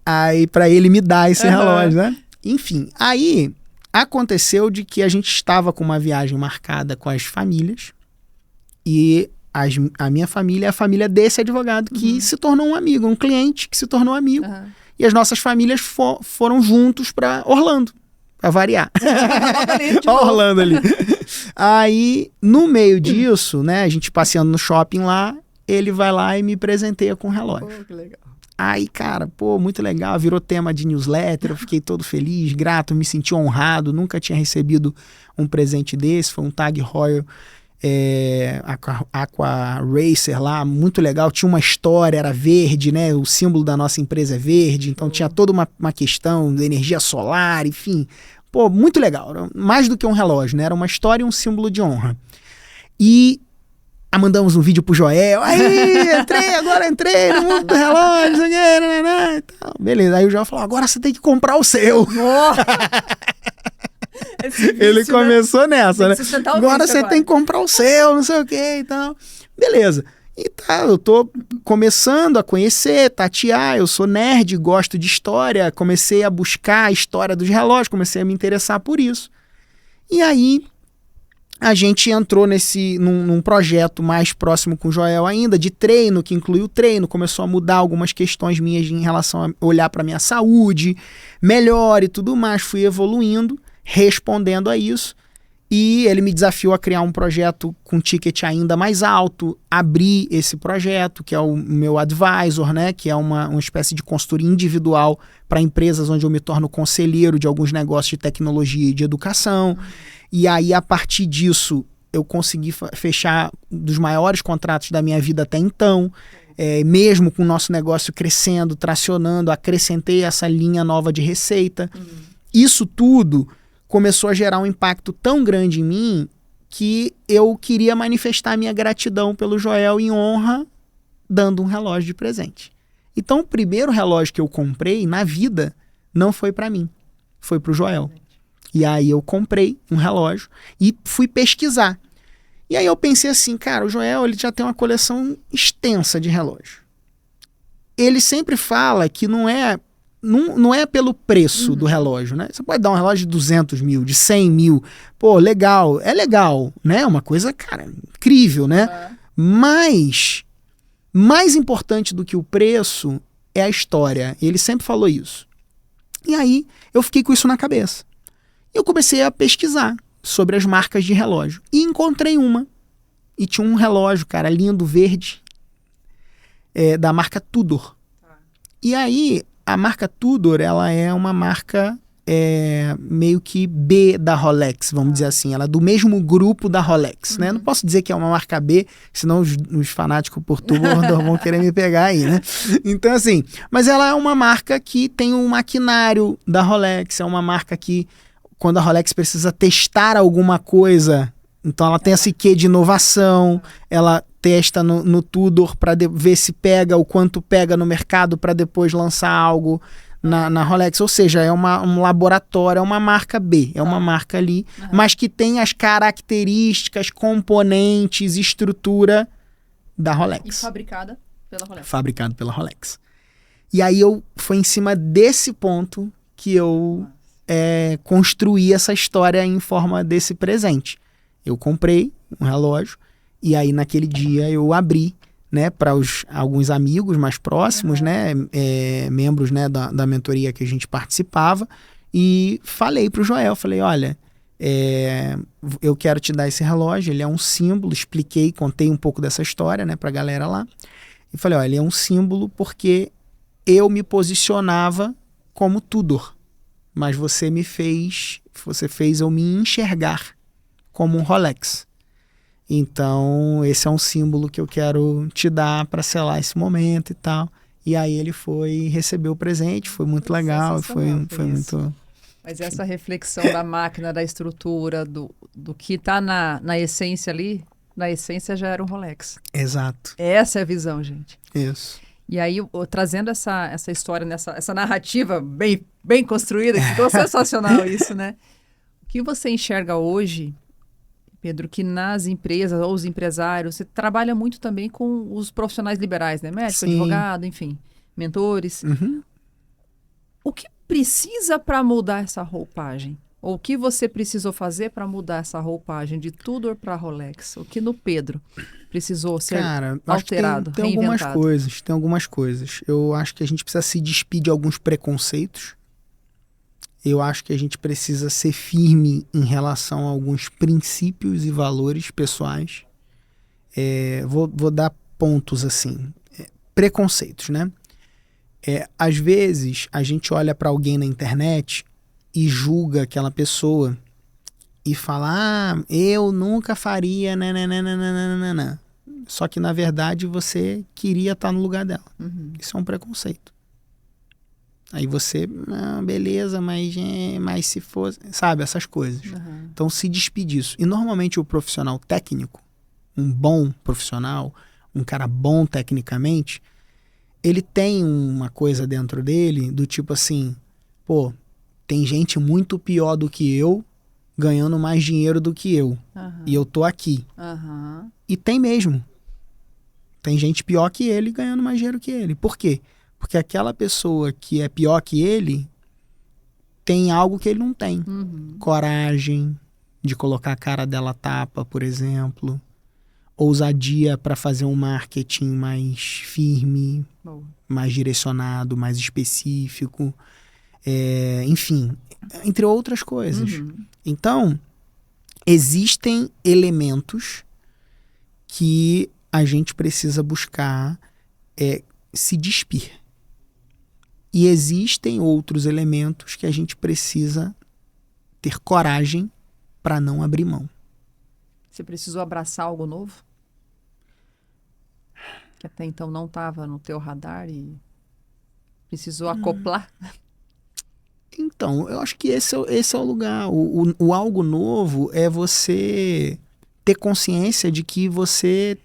Aí pra ele me dar esse relógio, né? Enfim, aí aconteceu de que a gente estava com uma viagem marcada com as famílias e a minha família é a família desse advogado que se tornou um amigo, um cliente que se tornou amigo. E as nossas famílias foram juntos para Orlando, para variar. Orlando ali. Aí, no meio disso, né, a gente passeando no shopping lá, ele vai lá e me presenteia com um relógio. Pô, que legal. Aí, cara, muito legal, virou tema de newsletter, eu fiquei todo feliz, grato, me senti honrado, nunca tinha recebido um presente desse, foi um Tag Heuer Aqua Racer lá, muito legal, tinha uma história, era verde, né, o símbolo da nossa empresa é verde, então tinha toda uma questão de energia solar, enfim, muito legal, mais do que um relógio, né, era uma história e um símbolo de honra. E mandamos um vídeo pro Joel, aí, entrei no mundo do relógio, e tal. Beleza, aí o Joel falou, agora você tem que comprar o seu. Ele começou nessa, né? Agora você tem que comprar o seu, não sei o que e tal. Beleza. E tá, eu tô começando a conhecer, tatear, eu sou nerd, gosto de história, comecei a buscar a história dos relógios, comecei a me interessar por isso. E aí, a gente entrou num projeto mais próximo com o Joel ainda, de treino, que incluiu o treino, começou a mudar algumas questões minhas em relação a olhar para minha saúde melhor e tudo mais, fui evoluindo, respondendo a isso, e ele me desafiou a criar um projeto com ticket ainda mais alto, abrir esse projeto, que é o meu advisor, né, que é uma espécie de consultoria individual para empresas onde eu me torno conselheiro de alguns negócios de tecnologia e de educação. E aí, a partir disso, eu consegui fechar dos maiores contratos da minha vida até então, mesmo com o nosso negócio crescendo, tracionando, acrescentei essa linha nova de receita. Isso tudo começou a gerar um impacto tão grande em mim que eu queria manifestar a minha gratidão pelo Joel em honra, dando um relógio de presente. Então, o primeiro relógio que eu comprei na vida não foi para mim, foi para o Joel. E aí eu comprei um relógio e fui pesquisar. E aí eu pensei assim, cara, o Joel ele já tem uma coleção extensa de relógio. Ele sempre fala que não é pelo preço do relógio, né? Você pode dar um relógio de 200 mil, de 100 mil. Pô, legal, é legal, né? Uma coisa, cara, incrível, né? Mas, mais importante do que o preço é a história. Ele sempre falou isso. E aí eu fiquei com isso na cabeça. E eu comecei a pesquisar sobre as marcas de relógio. E encontrei uma. E tinha um relógio, cara, lindo, verde, da marca Tudor. E aí, a marca Tudor, ela é uma marca meio que B da Rolex, vamos dizer assim. Ela é do mesmo grupo da Rolex, né? Não posso dizer que é uma marca B, senão os fanáticos por Tudor vão querer me pegar aí, né? Então, assim, mas ela é uma marca que tem um maquinário da Rolex, é uma marca que, quando a Rolex precisa testar alguma coisa, então ela tem esse quê de inovação, ela testa no Tudor para ver se pega, o quanto pega no mercado para depois lançar algo na Rolex. Ou seja, é um laboratório, é uma marca B, é uma marca ali, mas que tem as características, componentes, estrutura da Rolex. E fabricada pela Rolex. Fabricado pela Rolex. E aí foi em cima desse ponto que eu construí essa história em forma desse presente. Eu comprei um relógio e aí naquele dia eu abri, né, para alguns amigos mais próximos, né, membros, né, da mentoria que a gente participava, e falei para o Joel, falei, olha, eu quero te dar esse relógio, ele é um símbolo, expliquei, contei um pouco dessa história, né, para a galera lá, e falei, olha, ele é um símbolo porque eu me posicionava como Tudor, mas você fez eu me enxergar como um Rolex. Então, esse é um símbolo que eu quero te dar para selar esse momento e tal. E aí ele foi receber o presente, foi muito legal, foi muito... Mas essa reflexão da máquina, da estrutura, do que está na essência ali, na essência já era um Rolex. Exato. Essa é a visão, gente. Isso. E aí, trazendo essa história, essa narrativa bem construída, que ficou sensacional isso, né? O que você enxerga hoje, Pedro, que nas empresas ou os empresários, você trabalha muito também com os profissionais liberais, né? Médico, Sim. advogado, enfim, mentores. Uhum. O que precisa para mudar essa roupagem? Ou o que você precisou fazer para mudar essa roupagem de Tudor para Rolex? O que no Pedro precisou ser alterado, tem algumas coisas. Eu acho que a gente precisa se despir de alguns preconceitos. Eu acho que a gente precisa ser firme em relação a alguns princípios e valores pessoais. Vou dar pontos assim. Preconceitos, né? Às vezes, a gente olha para alguém na internet e julga aquela pessoa e fala, eu nunca faria, nananana. Só que, na verdade, você queria estar no lugar dela. Uhum. Isso é um preconceito. Aí você, beleza, mas se fosse... Sabe, essas coisas. Uhum. Então, se despedir disso. E, normalmente, o profissional técnico, um bom profissional, um cara bom tecnicamente, ele tem uma coisa dentro dele do tipo assim, pô, tem gente muito pior do que eu, ganhando mais dinheiro do que eu. Uhum. E eu tô aqui. Uhum. E tem mesmo. Tem gente pior que ele ganhando mais dinheiro que ele. Por quê? Porque aquela pessoa que é pior que ele tem algo que ele não tem. Uhum. Coragem de colocar a cara dela a tapa, por exemplo. Ousadia para fazer um marketing mais firme, Boa. mais direcionado, mais específico. Enfim, entre outras coisas. Uhum. Então, existem elementos que a gente precisa buscar se despir. E existem outros elementos que a gente precisa ter coragem para não abrir mão. Você precisou abraçar algo novo? Que até então não estava no teu radar e precisou acoplar? Então, eu acho que esse é o lugar. O algo novo é você ter consciência de que você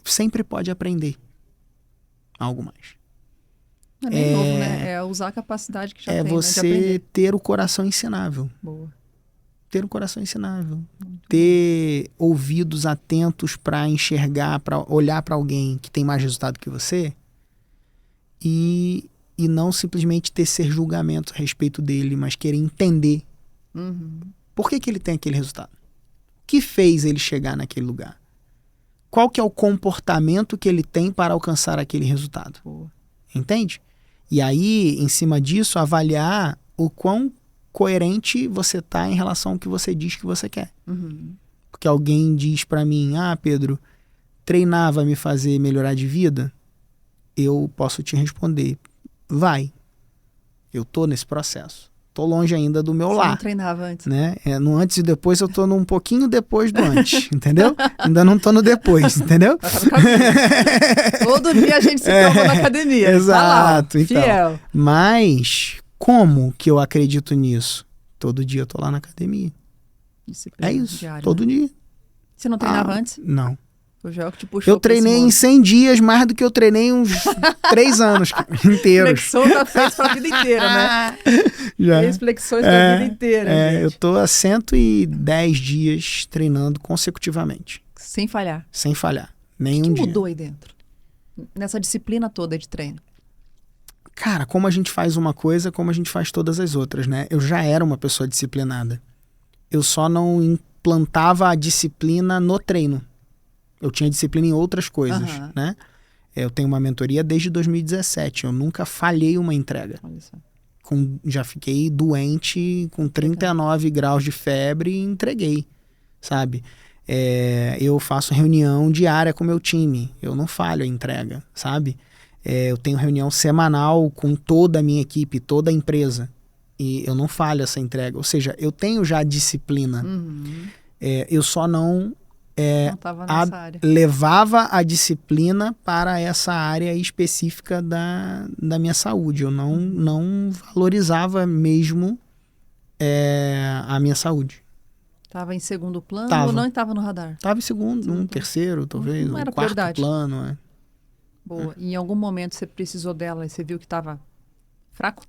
sempre pode aprender algo mais. Não é nem novo, né? É usar a capacidade que já tem, você né, de aprender. ter o coração ensinável. Boa. Ter um coração ensinável. Ter ouvidos atentos para enxergar, para olhar para alguém que tem mais resultado que você e não simplesmente tecer julgamentos a respeito dele, mas querer entender por que ele tem aquele resultado. O que fez ele chegar naquele lugar? Qual que é o comportamento que ele tem para alcançar aquele resultado? Boa. Entende? E aí, em cima disso, avaliar o quão coerente você tá em relação ao que você diz que você quer. Uhum. Porque alguém diz pra mim, Pedro, treinar vai me fazer melhorar de vida? Eu posso te responder, vai. Eu tô nesse processo. Tô longe ainda do meu Você lá. não treinava antes. Né? No antes e depois eu tô num pouquinho depois do antes, entendeu? Ainda não tô no depois, entendeu? Tá no caminho. Todo dia a gente se prova na academia. Exato, tá lá, então. fiel. Mas como que eu acredito nisso? Todo dia eu tô lá na academia. Disciplina É isso, diária, todo né? dia. Você não treinava antes? Não. O Joel que te puxou Eu treinei em 100 dias mais do que eu treinei uns 3 anos inteiros. Flexão já fez pra vida inteira, né? Já. Fez flexões pra vida inteira, gente. Eu tô há 110 dias treinando consecutivamente. Sem falhar. Sem falhar. O Nenhum que dia. mudou aí dentro? Nessa disciplina toda de treino. Cara, como a gente faz uma coisa, como a gente faz todas as outras, né? Eu já era uma pessoa disciplinada. Eu só não implantava a disciplina no treino. Eu tinha disciplina em outras coisas, né? Eu tenho uma mentoria desde 2017. Eu nunca falhei uma entrega. Olha só. Já fiquei doente com 39 graus de febre e entreguei, sabe? Eu faço reunião diária com o meu time. Eu não falho a entrega, sabe? Eu tenho reunião semanal com toda a minha equipe, toda a empresa. E eu não falho essa entrega. Ou seja, eu tenho já disciplina. Uhum. Eu só não... Não tava nessa área. levava a disciplina para essa área específica da minha saúde. Eu não valorizava mesmo a minha saúde. Tava em segundo plano ou não estava no radar? Estava em segundo, terceiro, talvez, Não era quarto prioridade. plano. Boa. E em algum momento você precisou dela e você viu que estava fraco?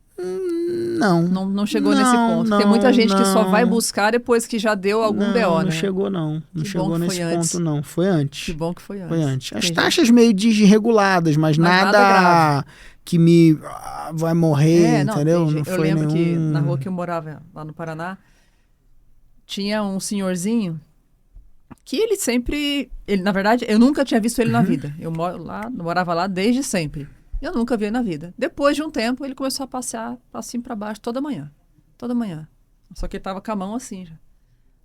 Não. Não chegou nesse ponto. Tem muita gente que só vai buscar depois que já deu algum BO, né? Não chegou, não. Não Que chegou bom que nesse foi antes. ponto, não. Foi antes. Que bom que foi antes. Foi antes. As Tem taxas meio desreguladas, mas nada grave. que me vai morrer, entendeu? Não Não eu foi lembro que nenhum... na rua que eu morava, lá no Paraná, tinha um senhorzinho que ele sempre... na verdade, eu nunca tinha visto ele na vida. Eu morava lá desde sempre. Eu nunca vi ele na vida. Depois de um tempo, ele começou a passear pra cima e pra baixo toda manhã. Toda manhã. Só que ele tava com a mão assim já.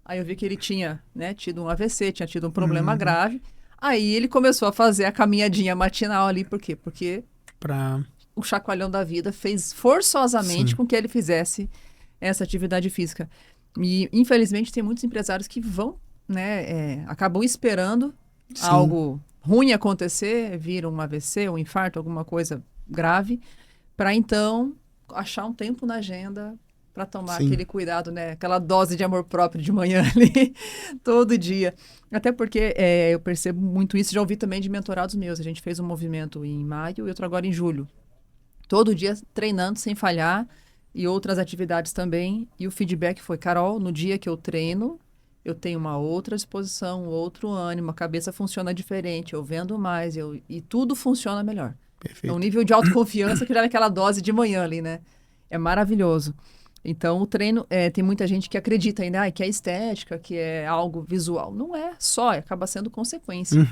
Aí eu vi que ele tinha, né, tido um AVC, tinha tido um problema grave. Aí ele começou a fazer a caminhadinha matinal ali. Por quê? Porque o chacoalhão da vida fez forçosamente com que ele fizesse essa atividade física. E, infelizmente, tem muitos empresários que vão, né, acabam esperando algo ruim acontecer, vir um AVC, um infarto, alguma coisa grave, para então achar um tempo na agenda para tomar aquele cuidado, né? Aquela dose de amor próprio de manhã ali, todo dia. Até porque eu percebo muito isso, já ouvi também de mentorados meus. A gente fez um movimento em maio e outro agora em julho. Todo dia treinando sem falhar e outras atividades também. E o feedback foi, Carol, no dia que eu treino, eu tenho uma outra disposição, outro ânimo, a cabeça funciona diferente, eu vendo mais e tudo funciona melhor. Perfeito. É um nível de autoconfiança que já é aquela dose de manhã ali, né? É maravilhoso. Então, o treino, tem muita gente que acredita ainda que é estética, que é algo visual. Não é só, acaba sendo consequência.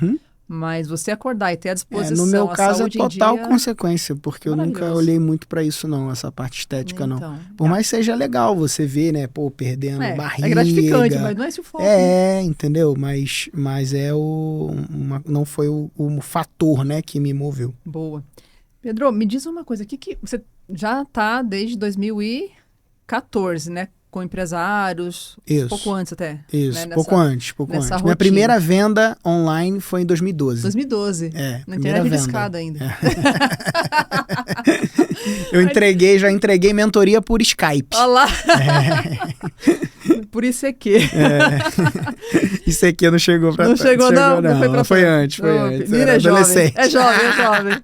Mas você acordar e ter a disposição, no meu caso é total dia, consequência, porque eu nunca olhei muito pra isso não, essa parte estética então, não. Por mais que seja legal você ver, né, perdendo barriga. É gratificante, mas não é esse o foco. Entendeu? Mas não foi o fator, né, que me moveu. Boa. Pedro, me diz uma coisa, que você já tá desde 2014, né? Com empresários, Isso. pouco antes até. Isso, né? pouco antes. Rotina. Minha primeira venda online foi em 2012. 2012. Na internet de escada ainda. Já entreguei mentoria por Skype. Olha lá. Por ICQ. ICQ não chegou pra... Não chegou não foi pra... Foi antes. Menina é jovem. É jovem.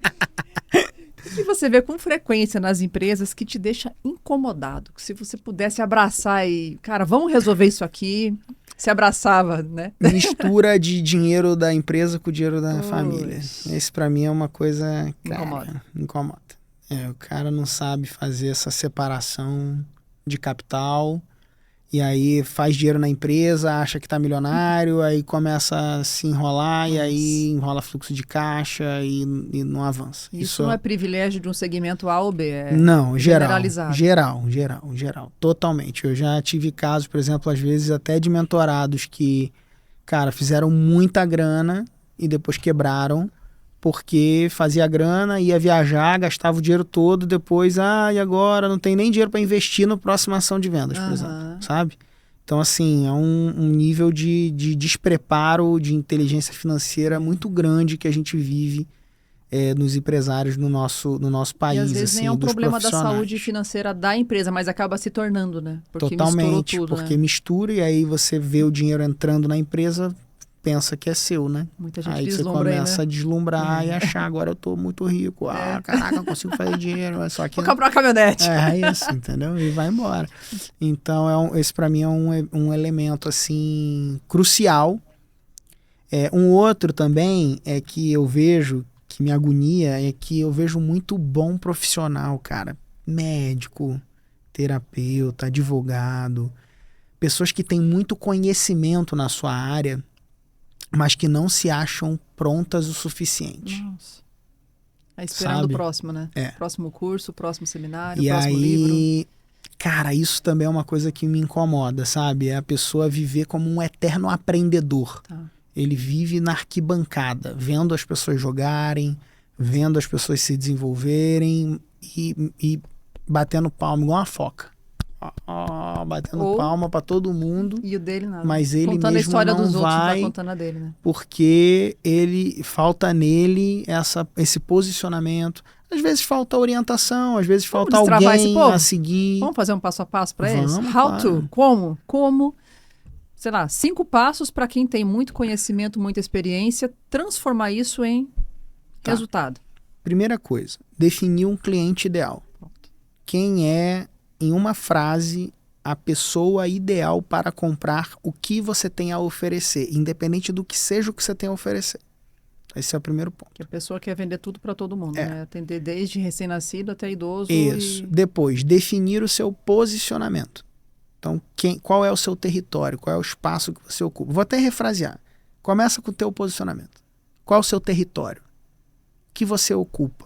O que você vê com frequência nas empresas que te deixa incomodado? Que se você pudesse abraçar e... Cara, vamos resolver isso aqui. Se abraçava, né? Mistura de dinheiro da empresa com o dinheiro da família. Esse pra mim é uma coisa... Incomoda. O cara não sabe fazer essa separação de capital E aí faz dinheiro na empresa, acha que tá milionário, aí começa a se enrolar, e aí enrola fluxo de caixa e não avança. Isso não é privilégio de um segmento A ou B, é não, generalizado. Geral, totalmente. Eu já tive casos, por exemplo, às vezes até de mentorados que, cara, fizeram muita grana e depois quebraram, porque fazia grana, ia viajar, gastava o dinheiro todo, depois, e agora não tem nem dinheiro para investir na próxima ação de vendas, por exemplo, sabe? Então, assim, é um nível de despreparo, de inteligência financeira muito grande que a gente vive nos empresários no nosso país. E às vezes assim, nem é um problema da saúde financeira da empresa, mas acaba se tornando, né? Porque totalmente, misturou tudo, porque né? mistura, e aí você vê o dinheiro entrando na empresa, pensa que é seu, né? Muita gente aí você deslumbra começa a deslumbrar e achar, agora eu tô muito rico, caraca, eu consigo fazer dinheiro, só que... Vou comprar uma caminhonete. É isso, entendeu? E vai embora. Então, esse para mim é um elemento, assim, crucial. Um outro também é que eu vejo, que me agonia, é que eu vejo muito bom profissional, cara. Médico, terapeuta, advogado, pessoas que têm muito conhecimento na sua área, mas que não se acham prontas o suficiente. Nossa. Aí esperando o próximo, né? Próximo curso, próximo seminário, próximo livro. Cara, isso também é uma coisa que me incomoda, sabe? É a pessoa viver como um eterno aprendedor. Tá. Ele vive na arquibancada, vendo as pessoas jogarem, vendo as pessoas se desenvolverem e batendo palma igual uma foca. Batendo palma pra todo mundo. E o dele nada. Mas ele contando mesmo a história não dos outros, vai, contando a dele, né? Porque falta nele esse posicionamento. Às vezes falta orientação, às vezes falta alguém a seguir. Vamos fazer um passo a passo para eles? How claro. to? Como? Sei lá, 5 passos para quem tem muito conhecimento, muita experiência, transformar isso em resultado. Primeira coisa, definir um cliente ideal. Pronto. Quem é, em uma frase, a pessoa ideal para comprar o que você tem a oferecer, independente do que seja o que você tem a oferecer. Esse é o primeiro ponto. Que a pessoa quer vender tudo para todo mundo, né? Atender desde recém-nascido até idoso. Isso. Depois, definir o seu posicionamento. Então, qual é o seu território? Qual é o espaço que você ocupa? Vou até refrasear. Começa com o teu posicionamento. Qual é o seu território? O que você ocupa?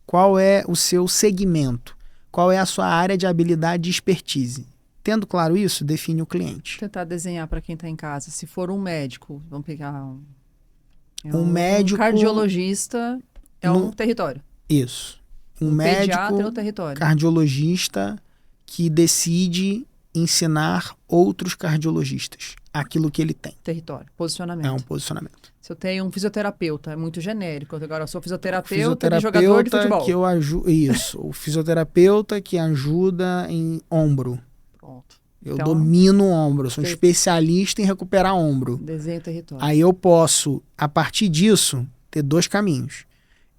Qual é o seu segmento? Qual é a sua área de habilidade e expertise? Tendo claro isso, define o cliente. Vou tentar desenhar para quem está em casa. Se for um médico, vamos pegar um médico... Um cardiologista é um território. Isso. Um médico, pediatra é um território. Cardiologista que decide ensinar outros cardiologistas aquilo que ele tem. Território, posicionamento. É um posicionamento. Se eu tenho um fisioterapeuta, é muito genérico. Agora eu sou fisioterapeuta de jogador de futebol. Que eu Isso, o fisioterapeuta que ajuda em ombro. Pronto. Eu domino o ombro, eu sou um especialista em recuperar ombro. Desenho território. Aí eu posso, a partir disso, ter 2 caminhos.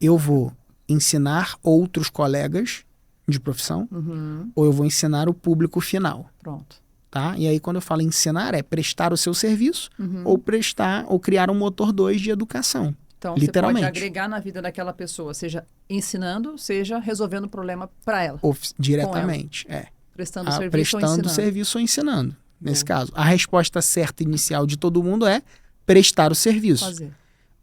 Eu vou ensinar outros colegas de profissão, ou eu vou ensinar o público final. Pronto. Tá? E aí, quando eu falo ensinar, é prestar o seu serviço ou criar um motor 2 de educação. Então, literalmente. Você pode agregar na vida daquela pessoa, seja ensinando, seja resolvendo o problema para ela. Diretamente, Prestando serviço prestando ou ensinando. Serviço ou ensinando. Nesse caso, a resposta certa inicial de todo mundo é prestar o serviço. Fazer.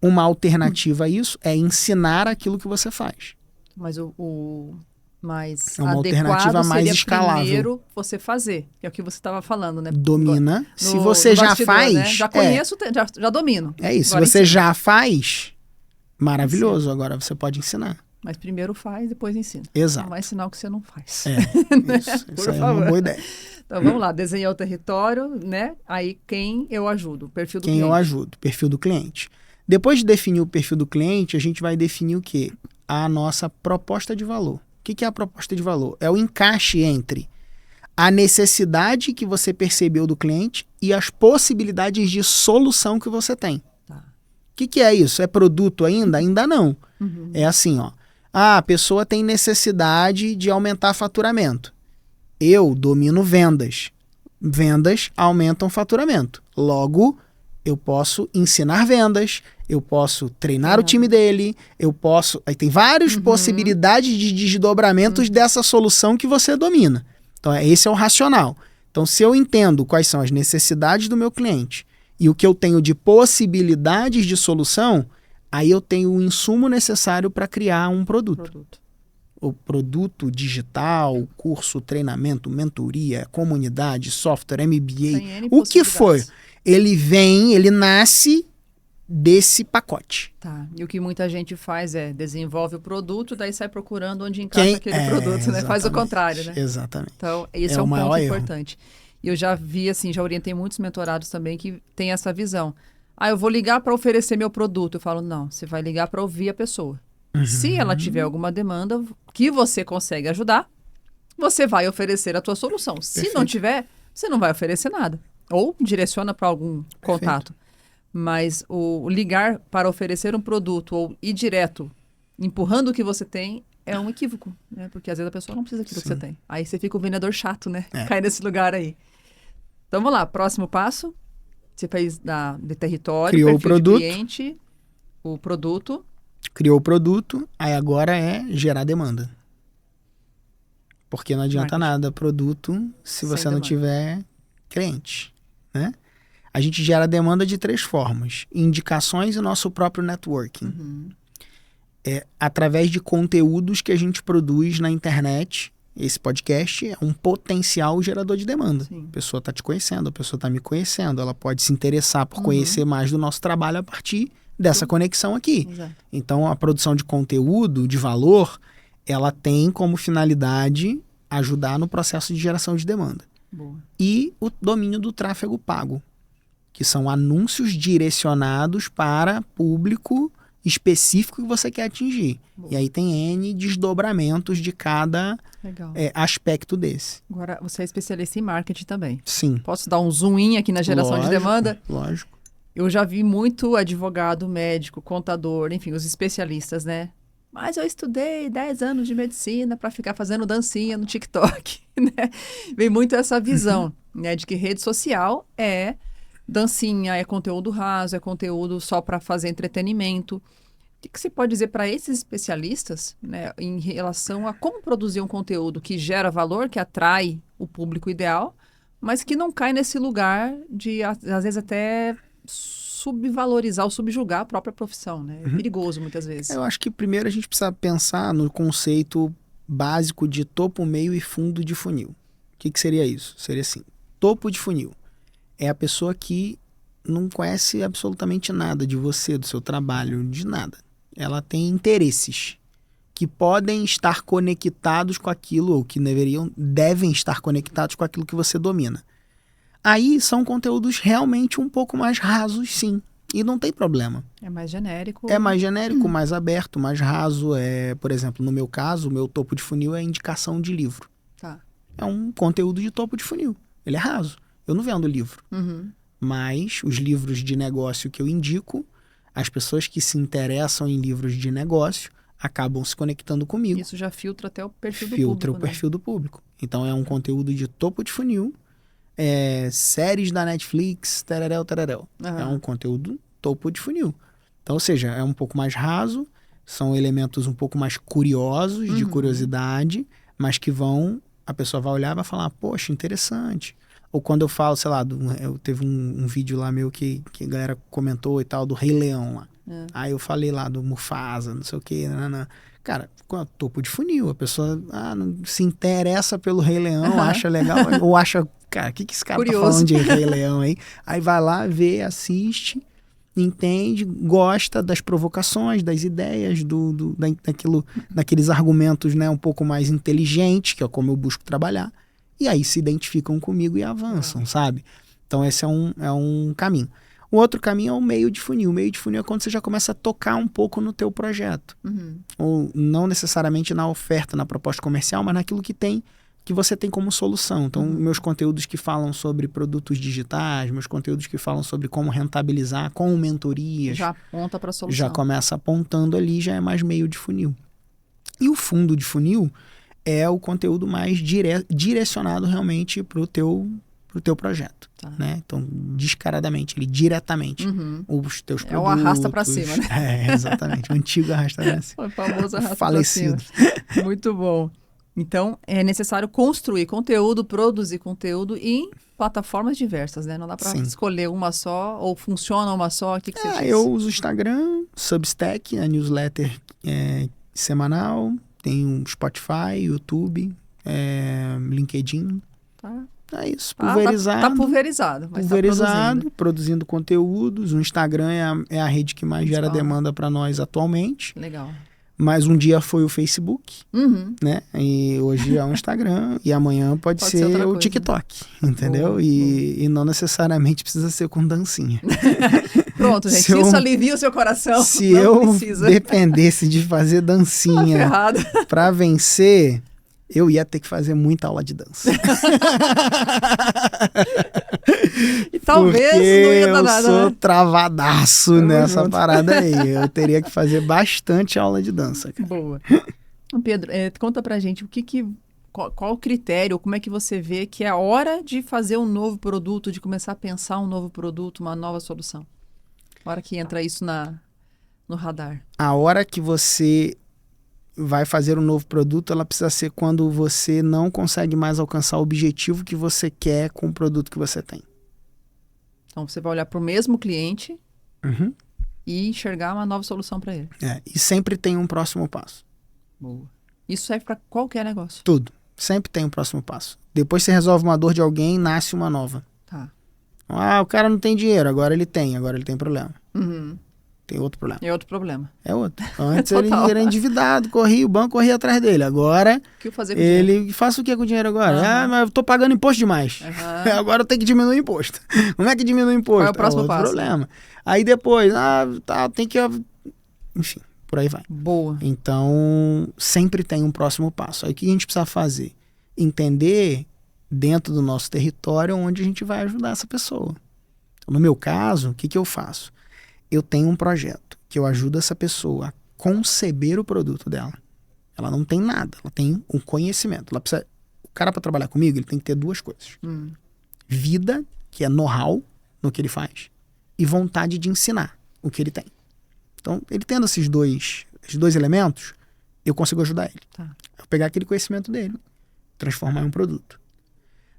Uma alternativa a isso é ensinar aquilo que você faz. Mas o mais uma adequado alternativa mais seria escalável. Primeiro você fazer, que é o que você estava falando, né? Domina. Se você já faz... Né? Já conheço, já domino. É isso. Agora se você ensina. já faz, maravilhoso. Agora você pode ensinar. Mas primeiro faz, depois ensina. Exato. Não vai ensinar o que você não faz. Isso aí é uma boa ideia. Então vamos lá, desenhar o território, né? Aí quem eu ajudo, perfil do cliente. Quem eu ajudo, perfil do cliente. Depois de definir o perfil do cliente, a gente vai definir o quê? A nossa proposta de valor. O que é a proposta de valor? É o encaixe entre a necessidade que você percebeu do cliente e as possibilidades de solução que você tem. Tá. O que é isso? É produto ainda? Ainda não. É assim, ó. A pessoa tem necessidade de aumentar faturamento. Eu domino vendas. Vendas aumentam faturamento. Logo, eu posso ensinar vendas, eu posso treinar o time dele, eu posso... Aí tem várias possibilidades de desdobramentos dessa solução que você domina. Então, esse é o racional. Então, se eu entendo quais são as necessidades do meu cliente e o que eu tenho de possibilidades de solução, aí eu tenho o insumo necessário para criar um produto. O produto digital, curso, treinamento, mentoria, comunidade, software, MBA, o que for. Ele nasce desse pacote. Tá. E o que muita gente faz é desenvolve o produto, daí sai procurando onde encaixa aquele produto, né? Faz o contrário, né? Exatamente. Então, esse é um ponto importante. E eu já vi, assim, já orientei muitos mentorados também que têm essa visão. Eu vou ligar para oferecer meu produto. Eu falo, não, você vai ligar para ouvir a pessoa. Se ela tiver alguma demanda que você consegue ajudar, você vai oferecer a tua solução. Perfeito. Se não tiver, você não vai oferecer nada. Ou direciona para algum contato. Mas o ligar para oferecer um produto ou ir direto, empurrando o que você tem, é um equívoco, né? Porque às vezes a pessoa não precisa daquilo que você tem. Aí você fica o vendedor chato, né? Cai nesse lugar aí. Então vamos lá, próximo passo. Você fez de território, criou perfil o produto, de cliente, o produto. Criou o produto, aí agora é gerar demanda. Porque não adianta nada produto se você não tiver cliente, né? A gente gera demanda de 3 formas. Indicações e nosso próprio networking. Através de conteúdos que a gente produz na internet. Esse podcast é um potencial gerador de demanda. Sim. A pessoa está te conhecendo, a pessoa está me conhecendo. Ela pode se interessar por conhecer mais do nosso trabalho a partir dessa conexão aqui. Exato. Então, a produção de conteúdo, de valor, ela tem como finalidade ajudar no processo de geração de demanda. Boa. E o domínio do tráfego pago, que são anúncios direcionados para público específico que você quer atingir. Boa. E aí tem N desdobramentos de cada aspecto desse. Agora, você é especialista em marketing também. Sim. Posso dar um zoom in aqui na geração de demanda? Lógico. Eu já vi muito advogado, médico, contador, enfim, os especialistas, né? Mas eu estudei 10 anos de medicina para ficar fazendo dancinha no TikTok, né? Vem muito essa visão, né? De que rede social é dancinha, é conteúdo raso, é conteúdo só para fazer entretenimento. O que você pode dizer para esses especialistas, né? Em relação a como produzir um conteúdo que gera valor, que atrai o público ideal, mas que não cai nesse lugar de, às vezes, até subvalorizar ou subjugar a própria profissão, né? É perigoso muitas vezes. Eu acho que primeiro a gente precisa pensar no conceito básico de topo, meio e fundo de funil. O que seria isso? Seria assim, topo de funil é a pessoa que não conhece absolutamente nada de você, do seu trabalho, de nada. Ela tem interesses que podem estar conectados com aquilo, ou que devem estar conectados com aquilo que você domina. Aí são conteúdos realmente um pouco mais rasos, sim. E não tem problema. É mais genérico. É mais genérico, mais aberto, mais raso. Por exemplo, no meu caso, o meu topo de funil é indicação de livro. Tá. É um conteúdo de topo de funil. Ele é raso. Eu não vendo livro. Mas os livros de negócio que eu indico, as pessoas que se interessam em livros de negócio acabam se conectando comigo. Isso já filtra até o perfil do público. Filtra o perfil do público. Então é um conteúdo de topo de funil. Séries da Netflix, tereréu. É um conteúdo topo de funil. Então, ou seja, é um pouco mais raso, são elementos um pouco mais curiosos, de curiosidade, mas que a pessoa vai olhar e vai falar, poxa, interessante. Ou quando eu falo, sei lá, eu teve um vídeo lá meu que a galera comentou e tal, do Rei Leão lá. Aí eu falei lá do Mufasa, não sei o que, cara, topo de funil, a pessoa não se interessa pelo Rei Leão, acha legal, ou acha, cara, o que esse cara curioso. Tá falando de Rei Leão aí? Aí vai lá, vê, assiste, entende, gosta das provocações, das ideias, daqueles argumentos, né, um pouco mais inteligentes, que é como eu busco trabalhar, e aí se identificam comigo e avançam, sabe? Então esse é um caminho. O outro caminho é o meio de funil. O meio de funil é quando você já começa a tocar um pouco no teu projeto. Ou não necessariamente na oferta, na proposta comercial, mas naquilo que você tem como solução. Então, meus conteúdos que falam sobre produtos digitais, meus conteúdos que falam sobre como rentabilizar com mentorias. Já aponta para a solução. Já começa apontando ali, já é mais meio de funil. E o fundo de funil é o conteúdo mais direcionado realmente para o teu projeto, né? Então, descaradamente, ele diretamente os teus produtos. É o arrasta para cima, né? Exatamente. O antigo arrasta para cima. O famoso arrasta falecido. para cima. Muito bom. Então, é necessário construir conteúdo, produzir conteúdo em plataformas diversas, né? Não dá para escolher uma só, ou funciona uma só. O que você diz? Eu uso o Instagram, Substack, a newsletter semanal, tem o Spotify, YouTube, LinkedIn. Tá. É isso, pulverizado. Tá pulverizado, mas pulverizado, produzindo conteúdos. O Instagram é a rede que mais gera demanda para nós atualmente. Legal. Mas um dia foi o Facebook, né? E hoje é o Instagram. E amanhã pode ser o coisa, TikTok, entendeu? Boa. E não necessariamente precisa ser com dancinha. Pronto, gente. Isso alivia o seu coração. Se eu dependesse de fazer dancinha para vencer, eu ia ter que fazer muita aula de dança. E talvez não ia dar nada. Eu sou travadaço nessa parada aí. Eu teria que fazer bastante aula de dança. Cara. Boa. Pedro, conta pra gente qual o critério, como é que você vê que é a hora de fazer um novo produto, de começar a pensar um novo produto, uma nova solução? A hora que entra isso no radar. A hora que você vai fazer um novo produto, ela precisa ser quando você não consegue mais alcançar o objetivo que você quer com o produto que você tem. Então, você vai olhar para o mesmo cliente e enxergar uma nova solução para ele. E sempre tem um próximo passo. Boa. Isso serve para qualquer negócio? Tudo. Sempre tem um próximo passo. Depois você resolve uma dor de alguém, nasce uma nova. Tá. O cara não tem dinheiro, agora ele tem problema. Tem outro problema. É outro problema. É outro. Antes ele era endividado, o banco corria atrás dele. Agora, o que eu fazer com ele dinheiro? Faça o que com o dinheiro agora? Mas eu tô pagando imposto demais. Agora eu tenho que diminuir o imposto. Como é que diminui o imposto? Qual é o próximo passo? Problema. Aí depois, tem que... Enfim, por aí vai. Boa. Então, sempre tem um próximo passo. Aí o que a gente precisa fazer? Entender dentro do nosso território onde a gente vai ajudar essa pessoa. Então, no meu caso, o que eu faço? Eu tenho um projeto que eu ajudo essa pessoa a conceber o produto dela. Ela não tem nada, ela tem um conhecimento. O cara, para trabalhar comigo, ele tem que ter duas coisas. Vida, que é know-how no que ele faz, e vontade de ensinar o que ele tem. Então, ele tendo esses dois elementos, eu consigo ajudar ele. Tá. Eu pegar aquele conhecimento dele, transformar em um produto.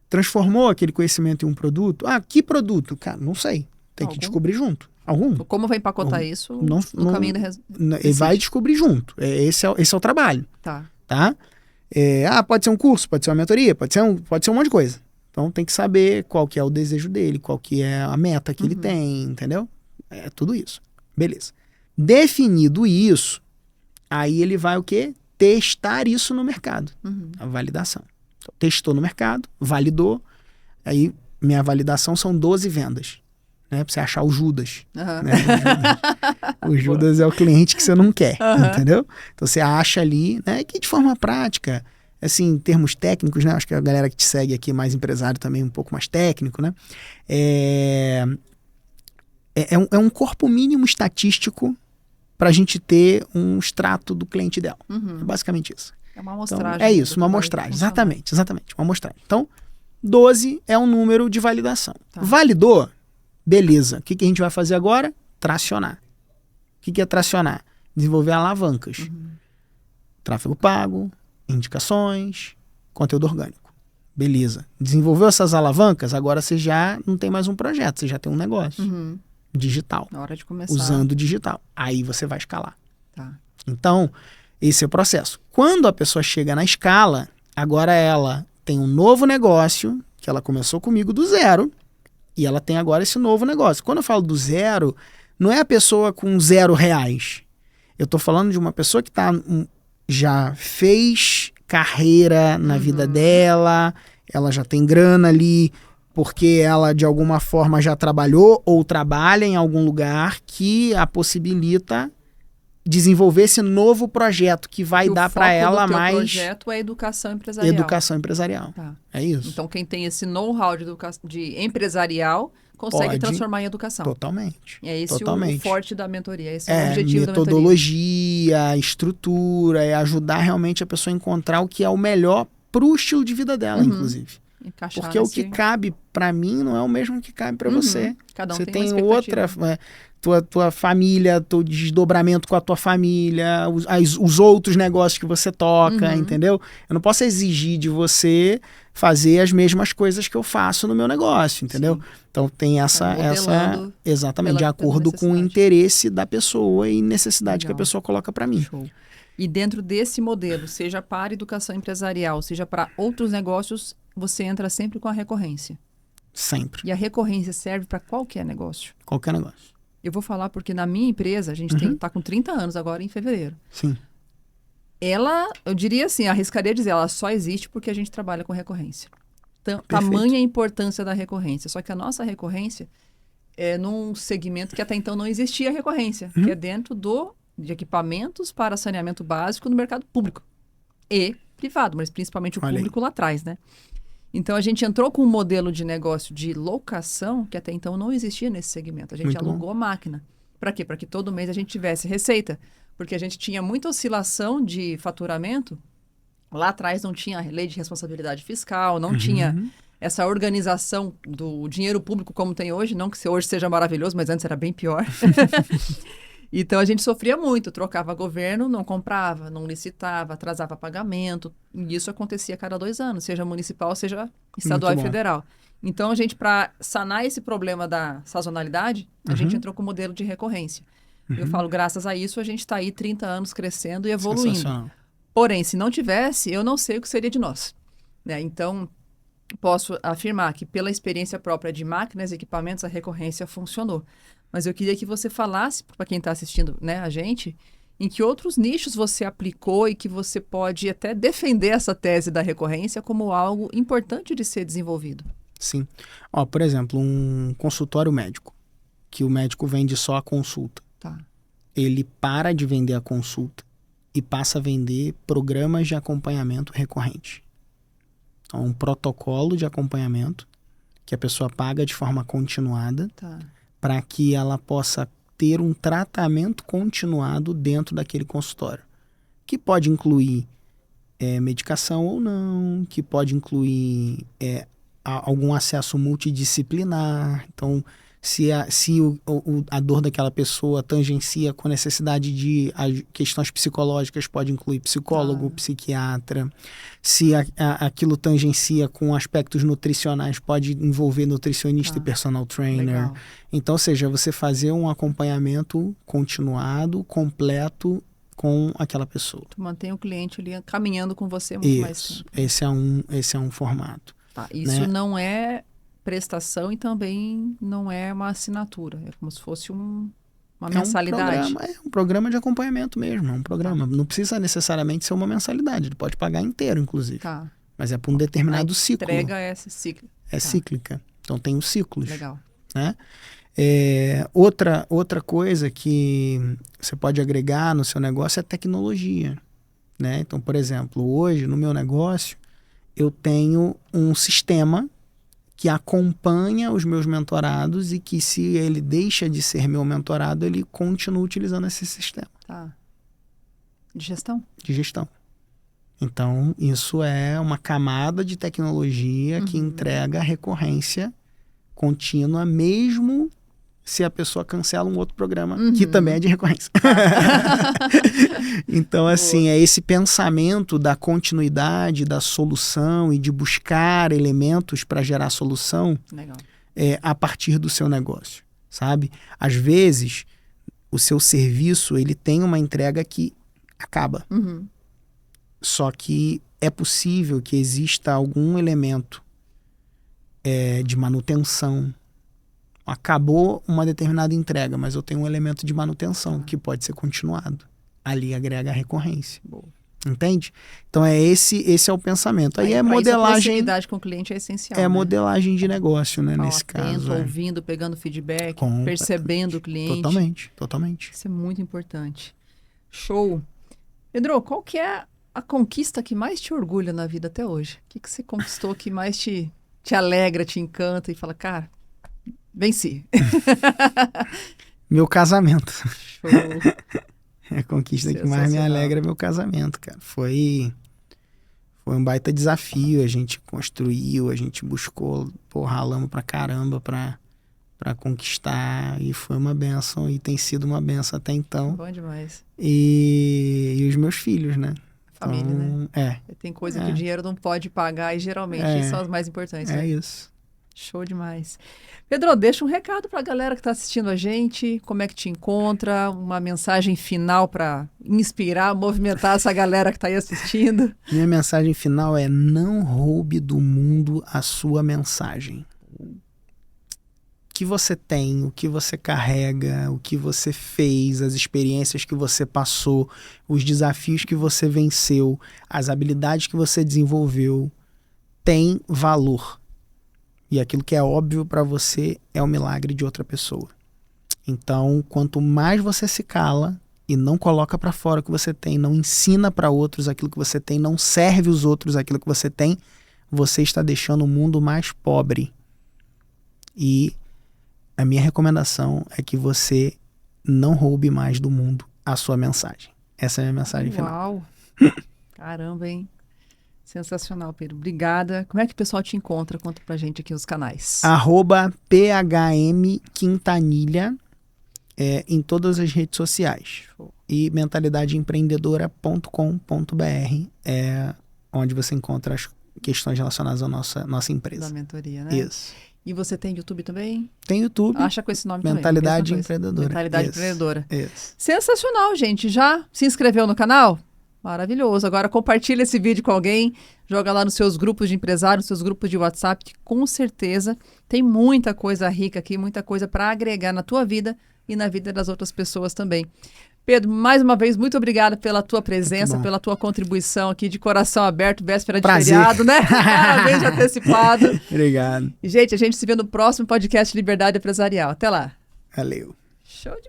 Transformou aquele conhecimento em um produto? Que produto? Cara, não sei. Tem que descobrir junto. Algum? Como vai empacotar isso no caminho da ele vai descobrir junto. Esse é o trabalho. Tá? Pode ser um curso, pode ser uma mentoria, pode ser um monte de coisa. Então tem que saber qual que é o desejo dele, qual que é a meta que ele tem, entendeu? É tudo isso. Beleza. Definido isso, aí ele vai o quê? Testar isso no mercado. A validação. Então, testou no mercado, validou. Aí minha validação são 12 vendas. Né, pra você achar o Judas. Né, o Judas é o cliente que você não quer, entendeu? Então você acha ali, né, que de forma prática, assim, em termos técnicos, né, acho que a galera que te segue aqui, mais empresário também, um pouco mais técnico, né, é um corpo mínimo estatístico para a gente ter um extrato do cliente ideal. É basicamente isso. É uma amostragem. Então, é isso, uma amostragem. Exatamente, uma amostragem. Então, 12 é um número de validação. Tá. Validou? Beleza. O que a gente vai fazer agora? Tracionar. O que é tracionar? Desenvolver alavancas. Tráfego pago, indicações, conteúdo orgânico. Beleza. Desenvolveu essas alavancas, agora você já não tem mais um projeto, você já tem um negócio digital. Na hora de começar. Usando digital. Aí você vai escalar. Tá. Então, esse é o processo. Quando a pessoa chega na escala, agora ela tem um novo negócio, que ela começou comigo do zero, e ela tem agora esse novo negócio. Quando eu falo do zero, não é a pessoa com R$0. Eu estou falando de uma pessoa que já fez carreira na vida dela, ela já tem grana ali, porque ela de alguma forma já trabalhou ou trabalha em algum lugar que a possibilita desenvolver esse novo projeto que vai dar para ela mais... O projeto é educação empresarial. Educação empresarial. Tá. É isso. Então, quem tem esse know-how de empresarial consegue transformar em educação. Totalmente. É esse o forte da mentoria, esse é o objetivo da mentoria. Metodologia, estrutura, é ajudar realmente a pessoa a encontrar o que é o melhor para o estilo de vida dela, inclusive. Encaixar porque o que cabe para mim não é o mesmo que cabe para você. Cada um você tem outra, tua família, teu desdobramento com a tua família, os outros negócios que você toca, entendeu? Eu não posso exigir de você fazer as mesmas coisas que eu faço no meu negócio, entendeu? Sim. Então tem essa exatamente, de acordo com o interesse da pessoa e necessidade que a pessoa coloca para mim. Show. E dentro desse modelo, seja para educação empresarial, seja para outros negócios, você entra sempre com a recorrência. Sempre. E a recorrência serve para qualquer negócio. Qualquer negócio. Eu vou falar porque na minha empresa, a gente tá com 30 anos agora em fevereiro. Sim. Ela, eu diria assim, arriscaria dizer, ela só existe porque a gente trabalha com recorrência. Tamanha a importância da recorrência. Só que a nossa recorrência é num segmento que até então não existia recorrência, que é dentro de equipamentos para saneamento básico no mercado público e privado, mas principalmente o público lá atrás, né? Então, a gente entrou com um modelo de negócio de locação que até então não existia nesse segmento. A gente alugou a máquina. Para quê? Para que todo mês a gente tivesse receita. Porque a gente tinha muita oscilação de faturamento. Lá atrás não tinha lei de responsabilidade fiscal, não tinha essa organização do dinheiro público como tem hoje. Não que hoje seja maravilhoso, mas antes era bem pior. Então, a gente sofria muito, trocava governo, não comprava, não licitava, atrasava pagamento. E isso acontecia a cada 2 anos, seja municipal, seja estadual e federal. Então, a gente, para sanar esse problema da sazonalidade, a gente entrou com o modelo de recorrência. Eu falo, graças a isso, a gente está aí 30 anos crescendo e evoluindo. Porém, se não tivesse, eu não sei o que seria de nós. Né? Então, posso afirmar que pela experiência própria de máquinas e equipamentos, a recorrência funcionou. Mas eu queria que você falasse, para quem está assistindo, né, a gente, em que outros nichos você aplicou e que você pode até defender essa tese da recorrência como algo importante de ser desenvolvido. Sim. Por exemplo, um consultório médico, que o médico vende só a consulta. Tá. Ele para de vender a consulta e passa a vender programas de acompanhamento recorrente. Então, um protocolo de acompanhamento que a pessoa paga de forma continuada. Tá. Para que ela possa ter um tratamento continuado dentro daquele consultório. Que pode incluir medicação ou não, que pode incluir algum acesso multidisciplinar. Então, se a dor daquela pessoa tangencia com necessidade de questões psicológicas, pode incluir psicólogo, psiquiatra. Se aquilo tangencia com aspectos nutricionais, pode envolver nutricionista e personal trainer. Legal. Então, ou seja, você fazer um acompanhamento continuado, completo com aquela pessoa. Tu mantém o cliente ali caminhando com você muito mais tempo. Esse é um formato. Tá. Isso, né? Não é prestação e também não é uma assinatura. É como se fosse uma mensalidade. É um programa de acompanhamento mesmo. É um programa. Não precisa necessariamente ser uma mensalidade. Ele pode pagar inteiro, inclusive. Tá. Mas é para um determinado ciclo. A entrega é cíclica. É cíclica. Então tem os ciclos. Legal. Né? Outra coisa que você pode agregar no seu negócio é tecnologia. Né? Então, por exemplo, hoje no meu negócio eu tenho um sistema que acompanha os meus mentorados e que, se ele deixa de ser meu mentorado, ele continua utilizando esse sistema. Tá. De gestão? De gestão. Então, isso é uma camada de tecnologia que entrega recorrência contínua, mesmo se a pessoa cancela um outro programa, que também é de recorrência. Então, assim, é esse pensamento da continuidade, da solução e de buscar elementos para gerar solução. Legal. A partir do seu negócio, sabe? Às vezes, o seu serviço, ele tem uma entrega que acaba. Só que é possível que exista algum elemento de manutenção. Acabou uma determinada entrega, mas eu tenho um elemento de manutenção que pode ser continuado. Ali agrega a recorrência. Boa. Entende? Então esse é o pensamento. Aí é modelagem. A proximidade com o cliente é essencial. É modelagem de negócio, né? Nesse caso. Ouvindo, pegando feedback, percebendo o cliente. Totalmente. Isso é muito importante. Show. Pedro, qual que é a conquista que mais te orgulha na vida até hoje? O que você conquistou que mais te alegra, te encanta e fala, cara, venci. Meu casamento. Show. A conquista que mais me alegra é meu casamento, cara. Foi um baita desafio. A gente construiu, a gente buscou, ralamos pra caramba pra para conquistar, e foi uma bênção, e tem sido uma bênção até então. Bom demais. E os meus filhos, né? Família, então, né? Tem coisa que o dinheiro não pode pagar e geralmente são as mais importantes. É né? isso. Show demais. Pedro, deixa um recado para a galera que está assistindo a gente, como é que te encontra, uma mensagem final para inspirar, movimentar essa galera que está aí assistindo. Minha mensagem final é: não roube do mundo a sua mensagem. O que você tem, o que você carrega, o que você fez, as experiências que você passou, os desafios que você venceu, as habilidades que você desenvolveu, tem valor. E aquilo que é óbvio para você é o milagre de outra pessoa. Então, quanto mais você se cala e não coloca para fora o que você tem, não ensina para outros aquilo que você tem, não serve os outros aquilo que você tem, você está deixando o mundo mais pobre. E a minha recomendação é que você não roube mais do mundo a sua mensagem. Essa é a minha mensagem final. Uau! Caramba, hein? Sensacional, Pedro. Obrigada. Como é que o pessoal te encontra? Conta pra gente aqui os canais. @PHMQuintanilha em todas as redes sociais. Show. E mentalidadeempreendedora.com.br é onde você encontra as questões relacionadas à nossa empresa. Da mentoria, né? Isso. E você tem YouTube também? Tem YouTube. Acha com esse nome Mentalidade também. Empreendedora. Mentalidade Isso. Empreendedora. Isso. Sensacional, gente. Já se inscreveu no canal? Maravilhoso. Agora compartilha esse vídeo com alguém, joga lá nos seus grupos de empresários, nos seus grupos de WhatsApp, que com certeza tem muita coisa rica aqui, muita coisa para agregar na tua vida e na vida das outras pessoas também. Pedro, mais uma vez, muito obrigada pela tua presença, pela tua contribuição aqui de coração aberto, véspera de feriado, né? Parabéns antecipado. Obrigado. Gente, a gente se vê no próximo podcast Liberdade Empresarial. Até lá. Valeu. Show de